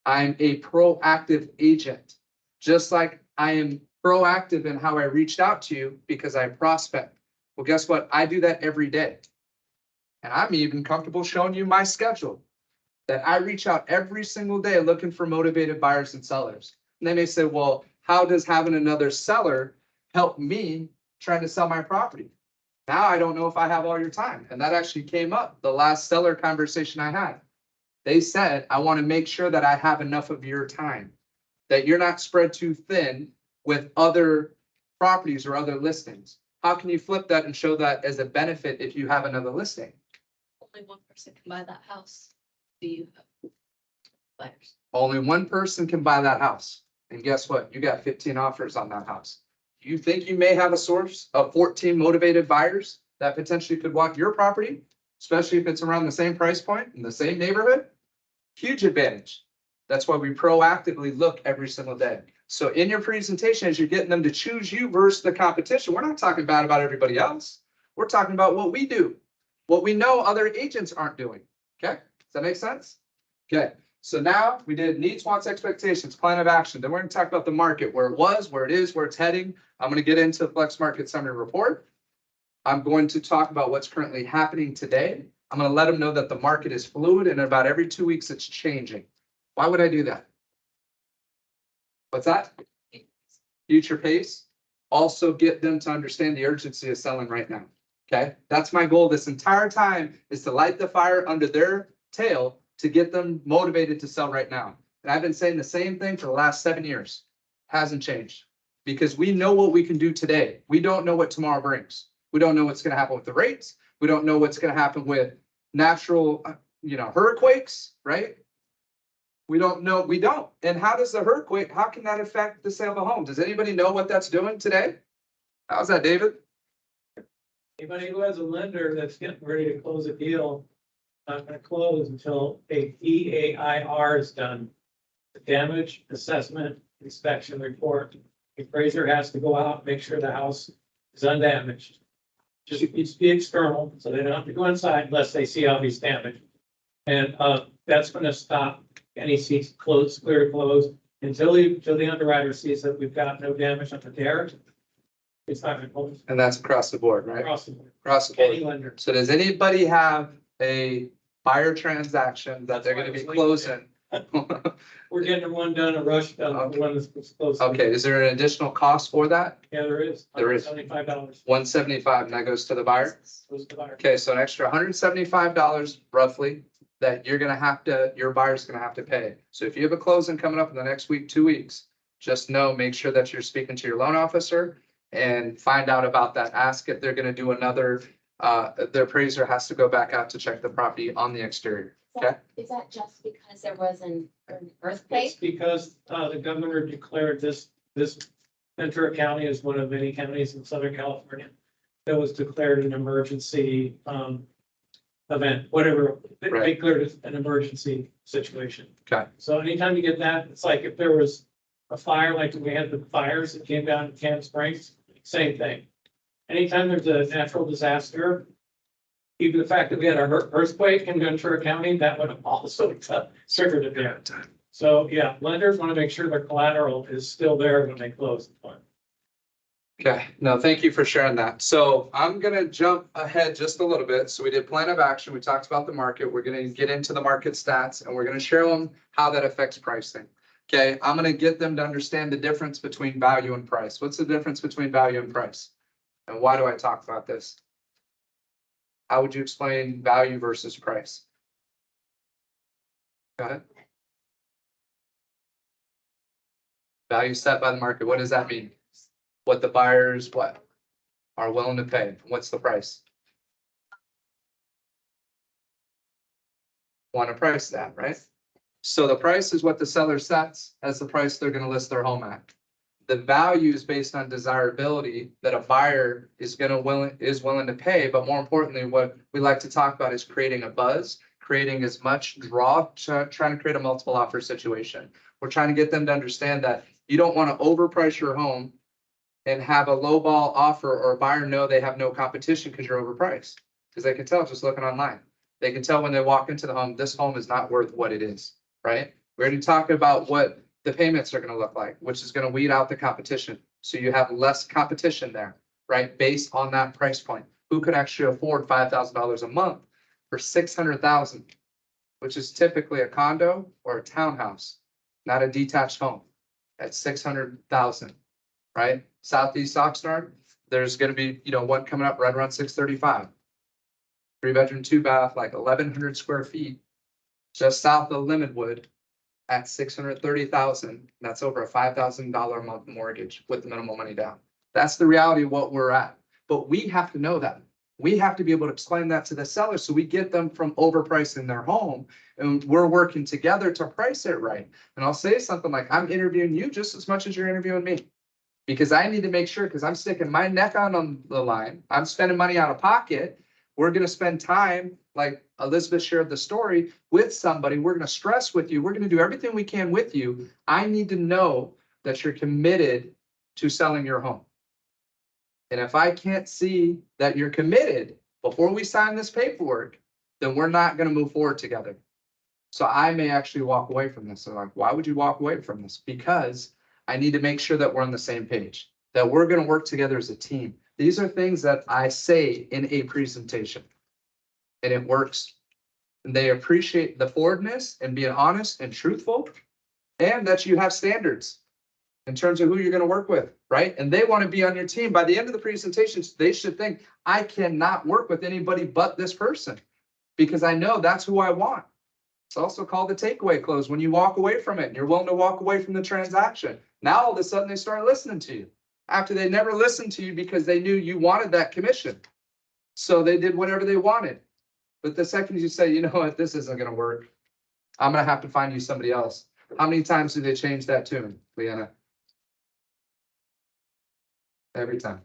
I'm a proactive agent, just like I am proactive in how I reached out to you because I prospect. Well, guess what? I do that every day. And I'm even comfortable showing you my schedule that I reach out every single day looking for motivated buyers and sellers. And they may say, well, how does having another seller help me trying to sell my property? Now I don't know if I have all your time. And that actually came up the last seller conversation I had. They said, I want to make sure that I have enough of your time, that you're not spread too thin with other properties or other listings. How can you flip that and show that as a benefit if you have another listing? Only one person can buy that house. Do you have buyers? Only one person can buy that house. And guess what? You got 15 offers on that house. You think you may have a source of 14 motivated buyers that potentially could walk your property, especially if it's around the same price point in the same neighborhood? Huge advantage. That's why we proactively look every single day. So in your presentation, as you're getting them to choose you versus the competition, we're not talking bad about everybody else. We're talking about what we do, what we know other agents aren't doing. Okay, does that make sense? Okay, so now we did needs, wants, expectations, plan of action. Then we're going to talk about the market, where it was, where it is, where it's heading. I'm going to get into the Flex Market Summary Report. I'm going to talk about what's currently happening today. I'm going to let them know that the market is fluid and about every 2 weeks it's changing. Why would I do that? What's that? Future pace. Also get them to understand the urgency of selling right now. Okay, that's my goal this entire time, is to light the fire under their tail to get them motivated to sell right now. And I've been saying the same thing for the last 7 years. Hasn't changed, because we know what we can do today. We don't know what tomorrow brings. We don't know what's going to happen with the rates. We don't know what's going to happen with natural, hurricanes, right? We don't know. We don't. And how does the hurricane, how can that affect the sale of a home? Does anybody know what that's doing today? How's that, David? Anybody who has a lender that's getting ready to close a deal, not gonna close until a EAIR is done. The damage assessment inspection report. The appraiser has to go out, make sure the house is undamaged. Just needs to be external, so they don't have to go inside unless they see obvious damage. And that's gonna stop any seats closed, clear closed, until the underwriter sees that we've got no damage on the derrick. It's not gonna close And that's across the board, right? across the board. Across the Any board. lender. So does anybody have a buyer transaction that they're gonna be closing? We're getting one done, a rush done, the one that's close. Okay, is there an additional cost for that? Yeah, there is. There is. $75 $175, and that goes to the buyer? goes to the buyer. Okay, so an extra $175 roughly that your buyer's gonna have to pay. So if you have a closing coming up in the next week, 2 weeks, just know, make sure that you're speaking to your loan officer and find out about that. Ask if they're gonna do another, their appraiser has to go back out to check the property on the exterior. Okay, Is that just because there was an It's earthquake? because the governor declared this Ventura County is one of many counties in Southern California that was declared an emergency event, whatever. They Right. declared it an emergency situation. Okay. So anytime you get that, it's like if there was a fire, like we had the fires that came down in Camp Springs, same thing. Anytime there's a natural disaster, even the fact that we had an earthquake in Ventura County, that would have also triggered it there. So, yeah, lenders want to make sure their collateral is still there when they close the fund. okay, no, thank you for sharing that. So I'm gonna jump ahead just a little bit. So we did plan of action, we talked about the market, we're gonna get into the market stats, and we're gonna show them how that affects pricing. Okay, I'm gonna get them to understand the difference between value and price. What's the difference between value and price? And why do I talk about this? How would you explain value versus price? Go ahead. Value set by the market, what does that mean? What the buyers, are willing to pay, what's the price? Want to price that, right? So the price is what the seller sets as the price they're gonna list their home at. The value is based on desirability that a buyer is willing to pay, but more importantly, what we like to talk about is creating a buzz, creating as much draw, trying to create a multiple offer situation. We're trying to get them to understand that you don't want to overprice your home and have a lowball offer or a buyer know they have no competition because you're overpriced. Because they can tell just looking online. They can tell when they walk into the home, this home is not worth what it is, right? We already talked about what the payments are gonna look like, which is gonna weed out the competition. So you have less competition there, right? Based on that price point. Who could actually afford $5,000 a month for 600,000, which is typically a condo or a townhouse, not a detached home at 600,000, right? Southeast Oxnard, there's gonna be, one coming up right around 635. 3-bedroom, 2-bath, like 1,100 square feet, just south of Lindenwood at 630,000. That's over a $5,000 a month mortgage with the minimal money down. That's the reality of what we're at. But we have to know that. We have to be able to explain that to the seller so we get them from overpricing their home, and we're working together to price it right. And I'll say something like, I'm interviewing you just as much as you're interviewing me. Because I need to make sure, because I'm sticking my neck out on the line, I'm spending money out of pocket. We're gonna spend time, like Elizabeth shared the story, with somebody. We're gonna stress with you. We're gonna do everything we can with you. I need to know that you're committed to selling your home. And if I can't see that you're committed before we sign this paperwork, then we're not gonna move forward together. So I may actually walk away from this. So like, why would you walk away from this? Because I need to make sure that we're on the same page, that we're gonna work together as a team. These are things that I say in a presentation. And it works. And they appreciate the forwardness and being honest and truthful, and that you have standards in terms of who you're gonna work with, right? And they wanna be on your team. By the end of the presentations, they should think, I cannot work with anybody but this person, because I know that's who I want. It's also called the takeaway close. When you walk away from it, and you're willing to walk away from the transaction. Now, all of a sudden, they start listening to you after they never listened to you because they knew you wanted that commission. So they did whatever they wanted. But the second you say, you know what, this isn't gonna work, I'm gonna have to find you somebody else. How many times do they change that tune, Leanna? Every time.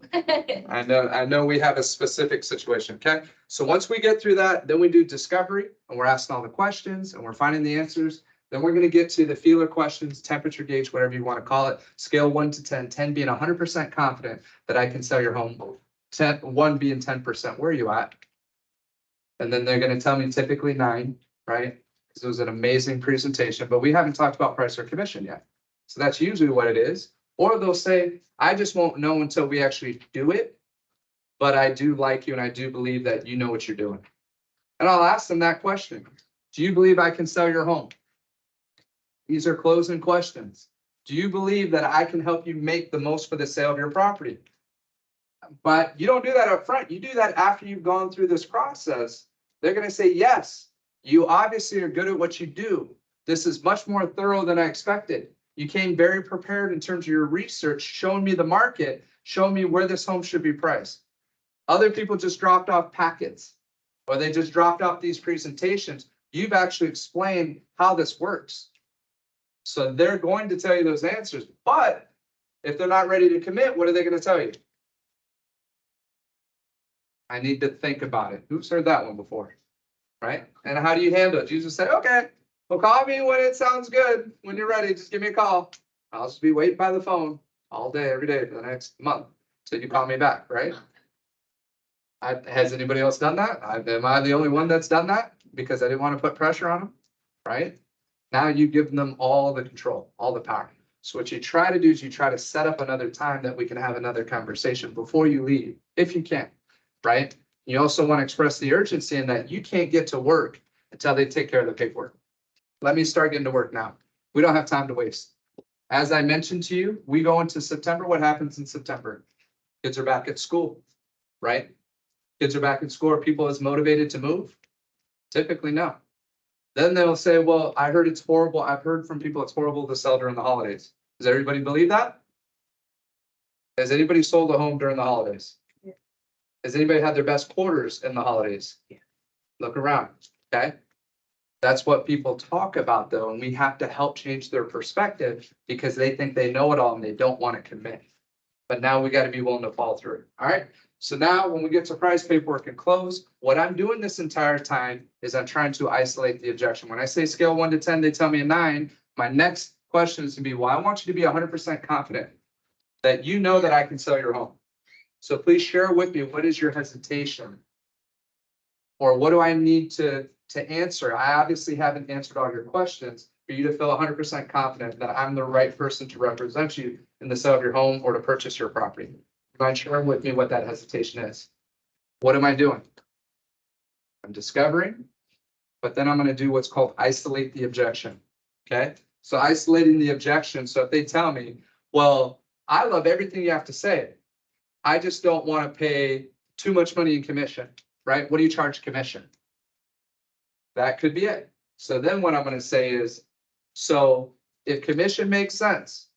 I know we have a specific situation, okay? So once we get through that, then we do discovery, and we're asking all the questions, and we're finding the answers. Then we're gonna get to the feeler questions, temperature gauge, whatever you wanna call it, scale 1 to 10, 10 being 100% confident that I can sell your home, 1 being 10%, where are you at? And then they're gonna tell me typically 9, right? Because it was an amazing presentation, but we haven't talked about price or commission yet. So that's usually what it is. Or they'll say, I just won't know until we actually do it, but I do like you and I do believe that you know what you're doing. And I'll ask them that question. Do you believe I can sell your home? These are closing questions. Do you believe that I can help you make the most for the sale of your property? But you don't do that up front. You do that after you've gone through this process. They're going to say, yes, you obviously are good at what you do. This is much more thorough than I expected. You came very prepared in terms of your research, showing me the market, showing me where this home should be priced. Other people just dropped off packets, or they just dropped off these presentations. You've actually explained how this works. So they're going to tell you those answers, but if they're not ready to commit, what are they going to tell you? I need to think about it. Who's heard that one before? Right? And how do you handle it? You just say, okay, well, call me when it sounds good. When you're ready, just give me a call. I'll just be waiting by the phone all day, every day for the next month till you call me back, right? Has anybody else done that? Am I the only one that's done that? Because I didn't want to put pressure on them, right? Now you give them all the control, all the power. So what you try to do is you try to set up another time that we can have another conversation before you leave, if you can, right? You also want to express the urgency in that you can't get to work until they take care of the paperwork. Let me start getting to work now. We don't have time to waste. As I mentioned to you, we go into September. What happens in September? Kids are back at school, right? Kids are back at school. Are people as motivated to move? Typically, no. Then they'll say, well, I heard it's horrible. I've heard from people it's horrible to sell during the holidays. Does everybody believe that? Has anybody sold a home during the holidays? Yeah. Has anybody had their best quarters in the holidays? Yeah. Look around, okay? That's what people talk about though, and we have to help change their perspective because they think they know it all and they don't want to commit. But now we got to be willing to fall through. All right. So now when we get to price paperwork and close, what I'm doing this entire time is I'm trying to isolate the objection. When I say scale 1 to 10, they tell me a 9. My next question is to be, well, I want you to be 100% confident that you know that I can sell your home. So please share with me, what is your hesitation? Or what do I need to answer? I obviously haven't answered all your questions for you to feel 100% confident that I'm the right person to represent you in the sale of your home or to purchase your property. Mind sharing with me what that hesitation is? What am I doing? I'm discovering, but then I'm going to do what's called isolate the objection. Okay. So isolating the objection. So if they tell me, well, I love everything you have to say, I just don't want to pay too much money in commission, right? What do you charge commission? That could be it. So then what I'm going to say is, so if commission makes sense,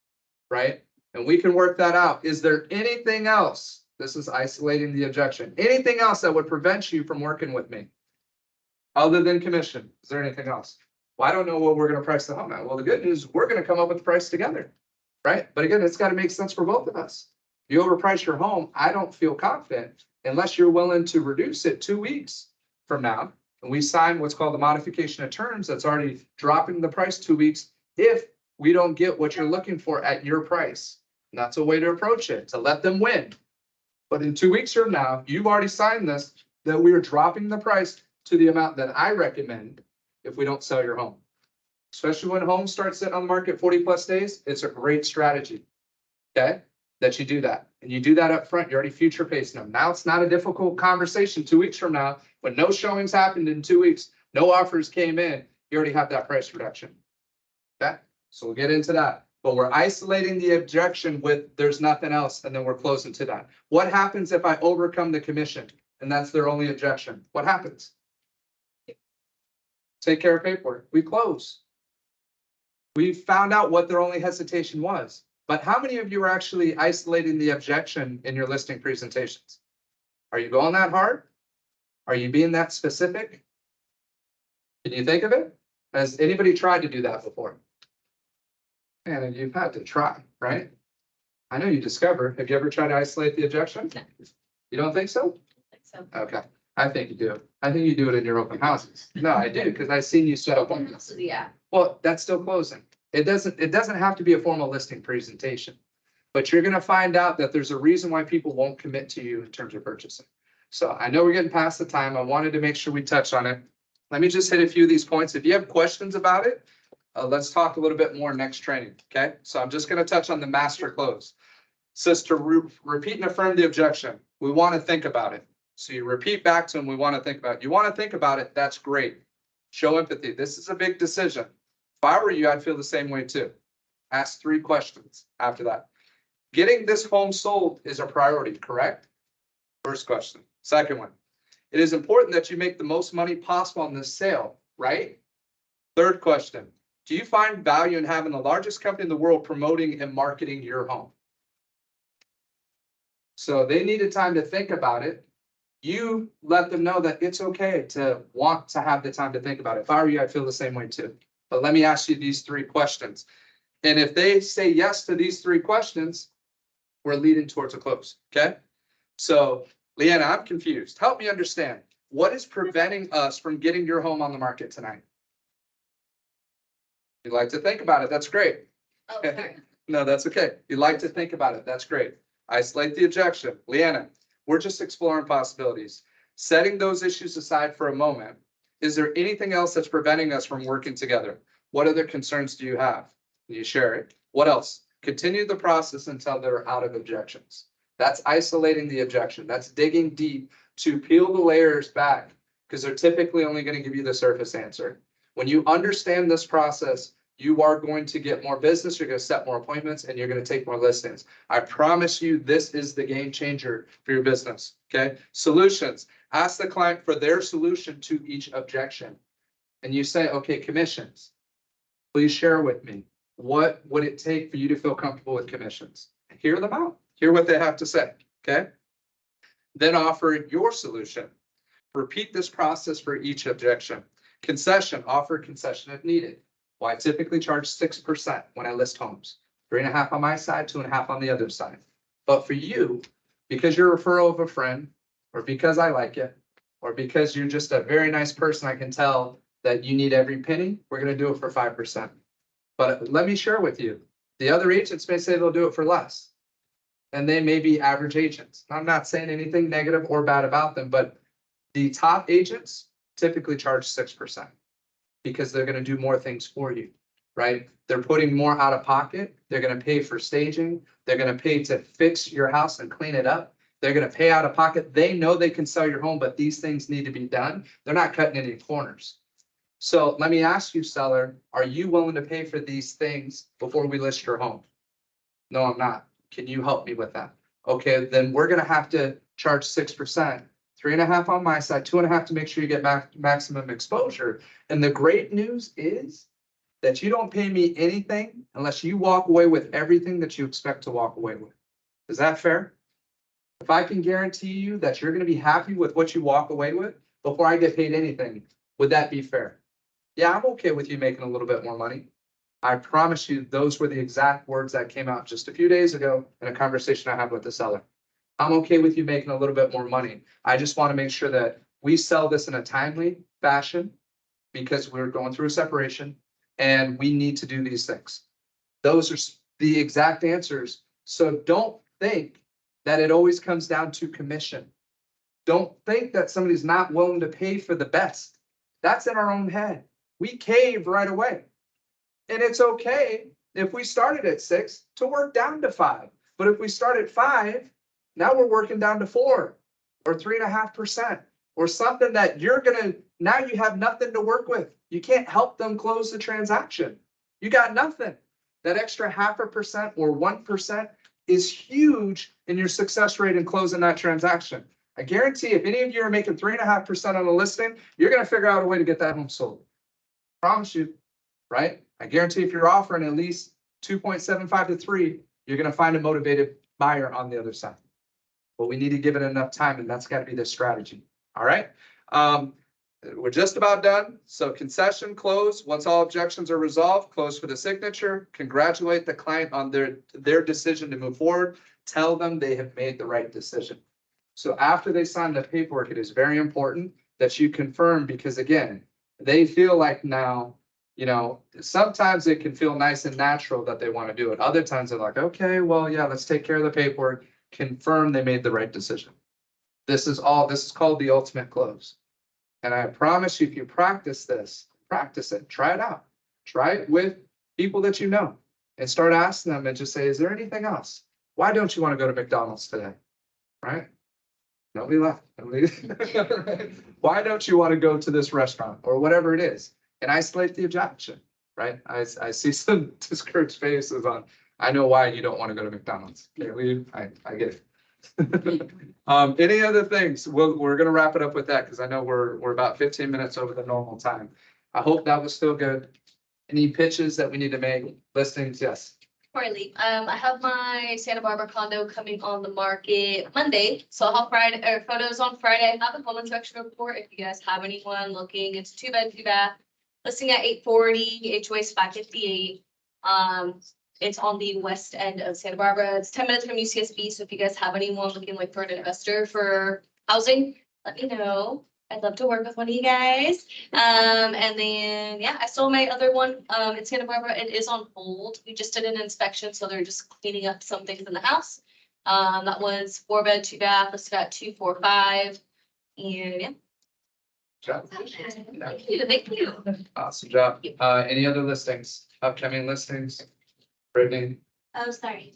right? And we can work that out. Is there anything else? This is isolating the objection. Anything else that would prevent you from working with me? Other than commission, is there anything else? Well, I don't know what we're going to price the home at. Well, the good news, we're going to come up with the price together, right? But again, it's got to make sense for both of us. You overprice your home, I don't feel confident unless you're willing to reduce it 2 weeks from now. And we sign what's called the modification of terms that's already dropping the price 2 weeks if we don't get what you're looking for at your price. And that's a way to approach it, to let them win. But in 2 weeks from now, you've already signed this, that we are dropping the price to the amount that I recommend if we don't sell your home. Especially when homes start sitting on the market 40+ days, it's a great strategy, okay? That you do that. And you do that up front, you're already future pacing them. Now it's not a difficult conversation 2 weeks from now, when no showings happened in 2 weeks, no offers came in, you already have that price reduction. Okay, so we'll get into that. But we're isolating the objection with there's nothing else, and then we're closing to that. What happens if I overcome the commission and that's their only objection? What happens? Take care of paperwork. We close. We found out what their only hesitation was. But how many of you are actually isolating the objection in your listing presentations? Are you going that hard? Are you being that specific? Can you think of it? Has anybody tried to do that before? And you've had to try, right? I know you discover. Have you ever tried to isolate the objection? No. You don't think so? So, Okay, I think you do. I think you do it in your open houses. No, I do, because I've seen you set up. yeah, Well, that's still closing. It doesn't have to be a formal listing presentation, but you're gonna find out that there's a reason why people won't commit to you in terms of purchasing. So I know we're getting past the time. I wanted to make sure we touch on it. Let me just hit a few of these points. If you have questions about it, let's talk a little bit more next training, okay? So I'm just gonna touch on the master close. It says to repeat and affirm the objection. We wanna think about it. So you repeat back to them, we wanna think about it. You wanna think about it, that's great. Show empathy. This is a big decision. If I were you, I'd feel the same way too. Ask 3 questions after that. Getting this home sold is a priority, correct? First question. Second one. It is important that you make the most money possible on this sale, right? Third question. Do you find value in having the largest company in the world promoting and marketing your home? So they needed time to think about it. You let them know that it's okay to want to have the time to think about it. If I were you, I'd feel the same way too. But let me ask you these 3 questions. And if they say yes to these 3 questions, we're leading towards a close, okay? So, Leanna, I'm confused. Help me understand. What is preventing us from getting your home on the market tonight? You'd like to think about it. That's great. oh, sorry. No, that's okay. You'd like to think about it. That's great. Isolate the objection. Leanna, we're just exploring possibilities. Setting those issues aside for a moment, is there anything else that's preventing us from working together? What other concerns do you have? Can you share it? What else? Continue the process until they're out of objections. That's isolating the objection. That's digging deep to peel the layers back, because they're typically only going to give you the surface answer. When you understand this process, you are going to get more business, you're going to set more appointments, and you're going to take more listings. I promise you, this is the game changer for your business, okay? Solutions. Ask the client for their solution to each objection. And you say, okay, commissions. Please share with me. What would it take for you to feel comfortable with commissions? Hear them out. Hear what they have to say, okay? Then offer your solution. Repeat this process for each objection. Concession, offer concession if needed. Well, I typically charge 6% when I list homes. 3.5 on my side, 2.5 on the other side. But for you, because you're a referral of a friend, or because I like you, or because you're just a very nice person, I can tell that you need every penny, we're gonna do it for 5%. But let me share with you, the other agents may say they'll do it for less. And they may be average agents. I'm not saying anything negative or bad about them, but the top agents typically charge 6% because they're gonna do more things for you, right? They're putting more out of pocket. They're gonna pay for staging. They're gonna pay to fix your house and clean it up. They're gonna pay out of pocket. They know they can sell your home, but these things need to be done. They're not cutting any corners. So let me ask you, seller, are you willing to pay for these things before we list your home? No, I'm not. Can you help me with that? Okay, then we're gonna have to charge 6%, 3.5 on my side, 2.5 to make sure you get maximum exposure. And the great news is that you don't pay me anything unless you walk away with everything that you expect to walk away with. Is that fair? If I can guarantee you that you're gonna be happy with what you walk away with before I get paid anything, would that be fair? Yeah, I'm okay with you making a little bit more money. I promise you, those were the exact words that came out just a few days ago in a conversation I had with the seller. I'm okay with you making a little bit more money. I just want to make sure that we sell this in a timely fashion because we're going through a separation and we need to do these things. Those are the exact answers. So don't think that it always comes down to commission. Don't think that somebody's not willing to pay for the best. That's in our own head. We cave right away. And it's okay if we started at 6 to work down to 5. But if we start at 5, now we're working down to 4 or 3.5% or something that you're now you have nothing to work with. You can't help them close the transaction. You got nothing. That extra 0.5% or 1% is huge in your success rate in closing that transaction. I guarantee if any of you are making 3.5% on a listing, you're going to figure out a way to get that home sold. Promise you, right? I guarantee if you're offering at least 2.75 to 3, you're going to find a motivated buyer on the other side. But we need to give it enough time, and that's got to be the strategy. All right. We're just about done. So concession close. Once all objections are resolved, close for the signature. Congratulate the client on their decision to move forward. Tell them they have made the right decision. So after they sign the paperwork, it is very important that you confirm because again, they feel like now, you know, sometimes it can feel nice and natural that they want to do it. Other times they're like, okay, well, yeah, let's take care of the paperwork. Confirm they made the right decision. This is called the ultimate close. And I promise you, if you practice this, practice it, try it out. Try it with people that you know and start asking them and just say, is there anything else? Why don't you want to go to McDonald's today? Right? Nobody left. Why don't you want to go to this restaurant or whatever it is? And isolate the objection, right? I see some discouraged faces on, I know why you don't want to go to McDonald's. Can't leave. I get it. Any other things? We're going to wrap it up with that because I know we're about 15 minutes over the normal time. I hope that was still good. Any pitches that we need to make? Listings? Yes. Corley, I have my Santa Barbara condo coming on the market Monday, so I'll have photos on Friday. I have a home inspection report if you guys have anyone looking. It's 2-bed, 2-bath, listing at 840, HOA is 558. It's on the west end of Santa Barbara. It's 10 minutes from UCSB, so if you guys have anyone looking like for an investor for housing, let me know. I'd love to work with one of you guys. And then, yeah, I sold my other one in Santa Barbara. It is on hold. We just did an inspection, so they're just cleaning up some things in the house. That was 4-bed, 2-bath, listed at 245. And yeah. Job. Thank you. Thank you. Awesome job. Any other listings? Upcoming listings? Brittany, Oh, sorry.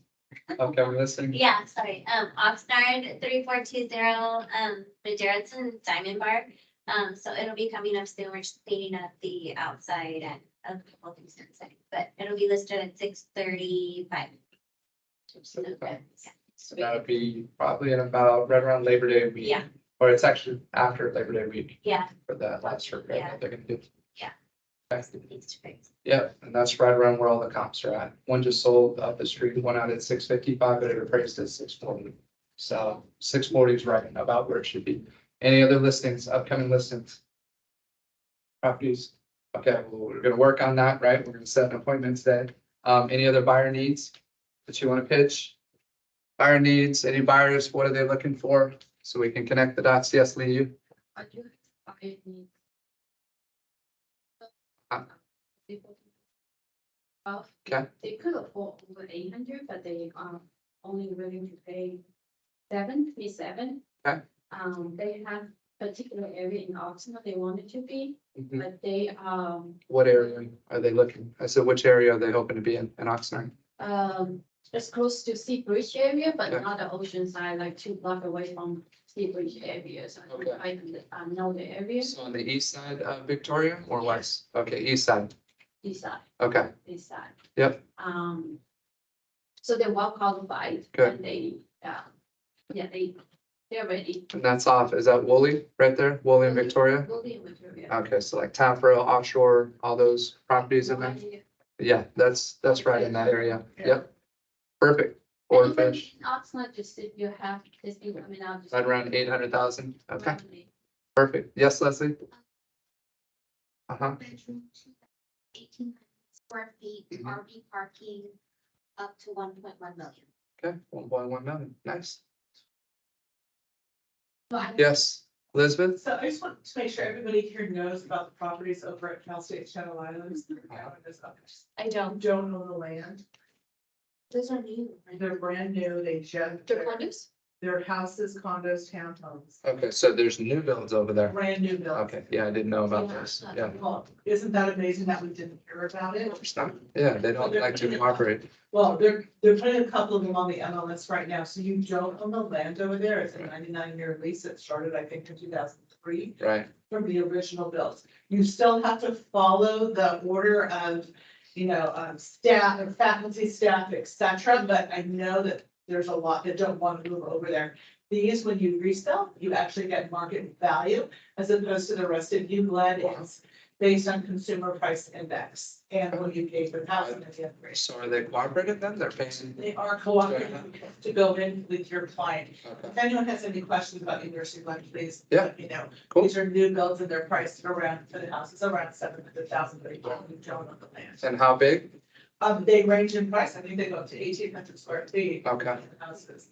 upcoming listing? Yeah, sorry. Oxnard 3420, the Geraldton Diamond Bar. So it'll be coming up soon. We're just cleaning up the outside and a couple things inside, but it'll be listed at 6:35. So that'll be probably in about right around Labor Day week. Yeah. Or it's actually after Labor Day week Yeah. for that last survey Yeah. that they're gonna do. Yeah. Okay. It's great. Yeah, and that's right around where all the comps are at. One just sold up the street, one out at 655, but it appraised at 640. So 640 is right about where it should be. Any other listings, upcoming listings? properties. Okay, well, we're gonna work on that, right? We're gonna set an appointment today. Any other buyer needs that you wanna pitch? Buyer needs, any buyers, what are they looking for? So we can connect the dots. Yes, Lee, you? I do have a need. Okay. They could afford over 800, but they are only willing to pay 737. Okay. They have particular area in Oxnard they wanted to be, Mhm. but they, What area are they looking? I said, which area are they hoping to be in Oxnard? it's close to Sea Bridge area, but Okay. not the ocean side, like 2 blocks away from Sea Bridge area. So Okay. I know the area, So on the east side of Victoria or west? Okay, east side. east side, Okay, east side. Yep. So they're well qualified. Good. And they, yeah, they're ready. and that's off. Is that Woolley right there? Woolley and Victoria? Will be in Victoria. Okay, so like Camarillo, offshore, all those properties in there? Yeah, that's right in that area. Yep. Perfect. Or And even fish, in Oxnard, just if you have this thing coming out. just- right around 800,000. Okay, Around the- perfect. Yes, Leslie? Uh-huh. Bedroom, 1,800 square feet, Mhm. RV parking up to 1.1 million. Okay, 1.1 million. Nice. But- Yes, Elizabeth? So I just want to make sure everybody here knows about the properties over at Cal State Channel Islands. I don't. Don't own the land. Those are new. right? They're brand new. They just, They're condos? their houses, condos, townhomes, Okay, so there's new builds over there. brand new builds. Okay, yeah, I didn't know about this. Yeah. Well, isn't that amazing that we didn't hear about it? It's not- Yeah, they don't like to cooperate. Well, they're putting a couple of them on the MLS right now, so you don't own the land over there. It's a 99-year lease that started, I think, in 2003 Right, from the original builds. You still have to follow the order of, staff and faculty, staff, et cetera, but I know that there's a lot that don't want to move over there. These, when you resell, you actually get market value as opposed to the rest of you blend is based on consumer price index and what you pay for housing at the end of the day. so are they cooperative then? They're paying? They are cooperating to go in with your client. Okay, If anyone has any questions about university land, please Yeah. let me know. cool. These are new builds and they're priced around, for the houses, around 700,000, but again, we don't own the land. And how big? They range in price. I think they go up to 1,800 square feet. Okay. Houses.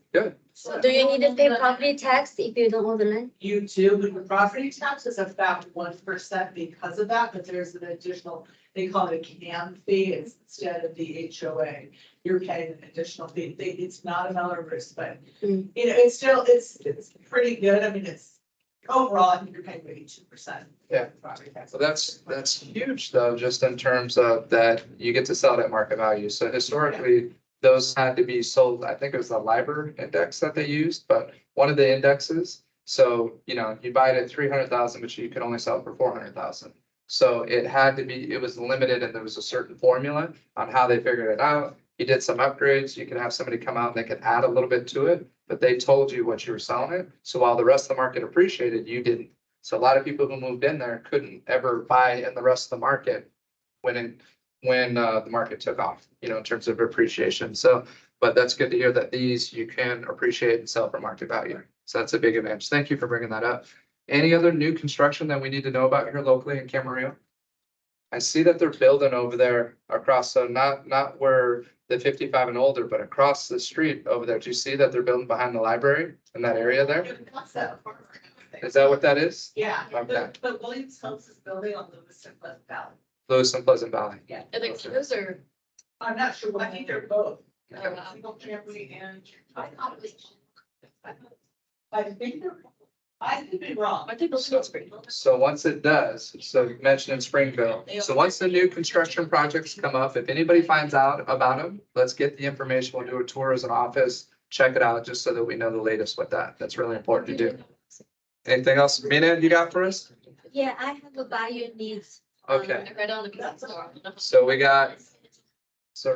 So do you need to pay property tax if you don't own the land? You do, but the property tax is about 1% because of that, but there's an additional, they call it a CAM fee, it's instead of the HOA. You're paying an additional fee. It's not a Melrose, but Mm. it's still, it's pretty good. I mean, it's overall, I think you're paying maybe 2%. Yeah. Property tax. So that's huge though, just in terms of that you get to sell it at market value. So historically, those had to be sold, I think it was the LIBOR index that they used, but one of the indexes. So, you buy it at 300,000, but you can only sell it for 400,000. So it had to be, it was limited and there was a certain formula on how they figured it out. You did some upgrades, you could have somebody come out and they could add a little bit to it, but they told you what you were selling it. So while the rest of the market appreciated, you didn't. So a lot of people who moved in there couldn't ever buy in the rest of the market when the market took off, in terms of appreciation. So, but that's good to hear that these you can appreciate and sell for market value. So that's a big advantage. Thank you for bringing that up. Any other new construction that we need to know about here locally in Camarillo? I see that they're building over there across, so not where the 55 and older, but across the street over there. Do you see that they're building behind the library in that area there? Is that what that is? Yeah, Okay. but Williams Homes is building on Lewis and Pleasant Valley. Lewis and Pleasant Valley. Yeah. Are they condos or? I'm not sure, but I think they're both. Oh, wow. Single family and. I think they're, I could be wrong. Aren't they building those great? So once it does, so you mentioned in Springville, so once the new construction projects come up, if anybody finds out about them, let's get the information. We'll do a tour as an office, check it out, just so that we know the latest with that. That's really important to do. Anything else, Mina, you got for us? Yeah, I have a buyer needs. Okay, I read on the piece of store. so we got, so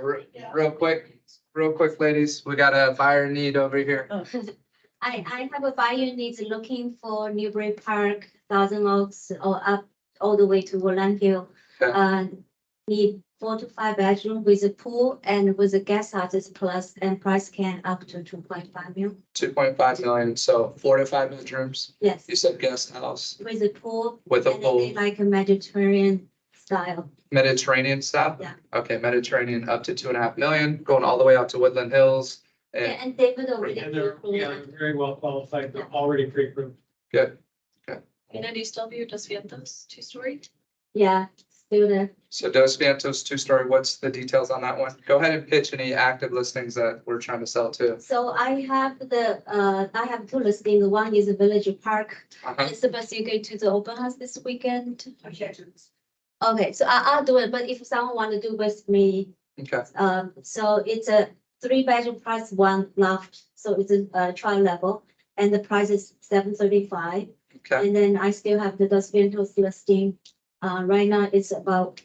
real quick, ladies, we got a buyer need over here. I have a buyer needs looking for Newbury Park, Thousand Oaks, or up all the way to Woodland Hill. Okay. Need 4 to 5 bedroom with a pool and with a guest houses plus and price can up to 2.5 million. 2.5 million, so 4 to 5 bedrooms. Yes, You said guest house with a pool with a and then they pool, like a Mediterranean style. Mediterranean style? Yeah. Okay, Mediterranean up to 2.5 million, going all the way out to Woodland Hills. Yeah, And and David already. And they're, yeah, approved. they're very well qualified, they're already pre-approved. good. And do you still view Dos Vientos 2-story? Yeah, still there. So Dos Vientos 2-story, what's the details on that one? Go ahead and pitch any active listings that we're trying to sell to. So I have I have 2 listings. One is a Village Park. Uh-huh. It's supposed to go to the open house this weekend. Objections. Okay, so I'll do it, but if someone want to do with me, Okay, so it's a 3-bedroom plus 1 loft, so it's a tri-level, and the price is $735. okay, And then I still have the Dos Vientos listing. Right now it's about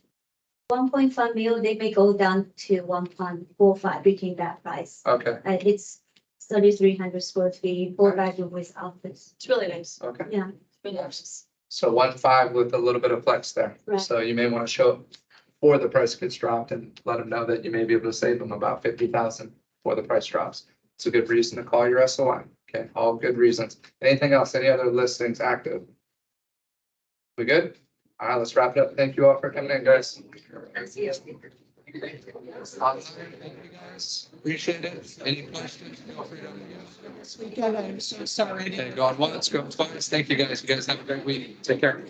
1.5 mil. They may go down to 1.45 between that price. okay, It's 3,300 square feet, 4-bedroom with office. It's really nice. okay. Yeah. Really nice. So 1.5 with a little bit of flex there. Right. So you may want to show up before the price gets dropped and let them know that you may be able to save them about 50,000 before the price drops. It's a good reason to call your SOI. Okay, all good reasons. Anything else? Any other listings active? We good? All right, let's wrap it up. Thank you all for coming in, guys. Thank you, guys. Appreciate it. Any questions? Feel free to. I'm so sorry. Okay, going once, going twice. Thank you, guys. You guys have a great week. Take care.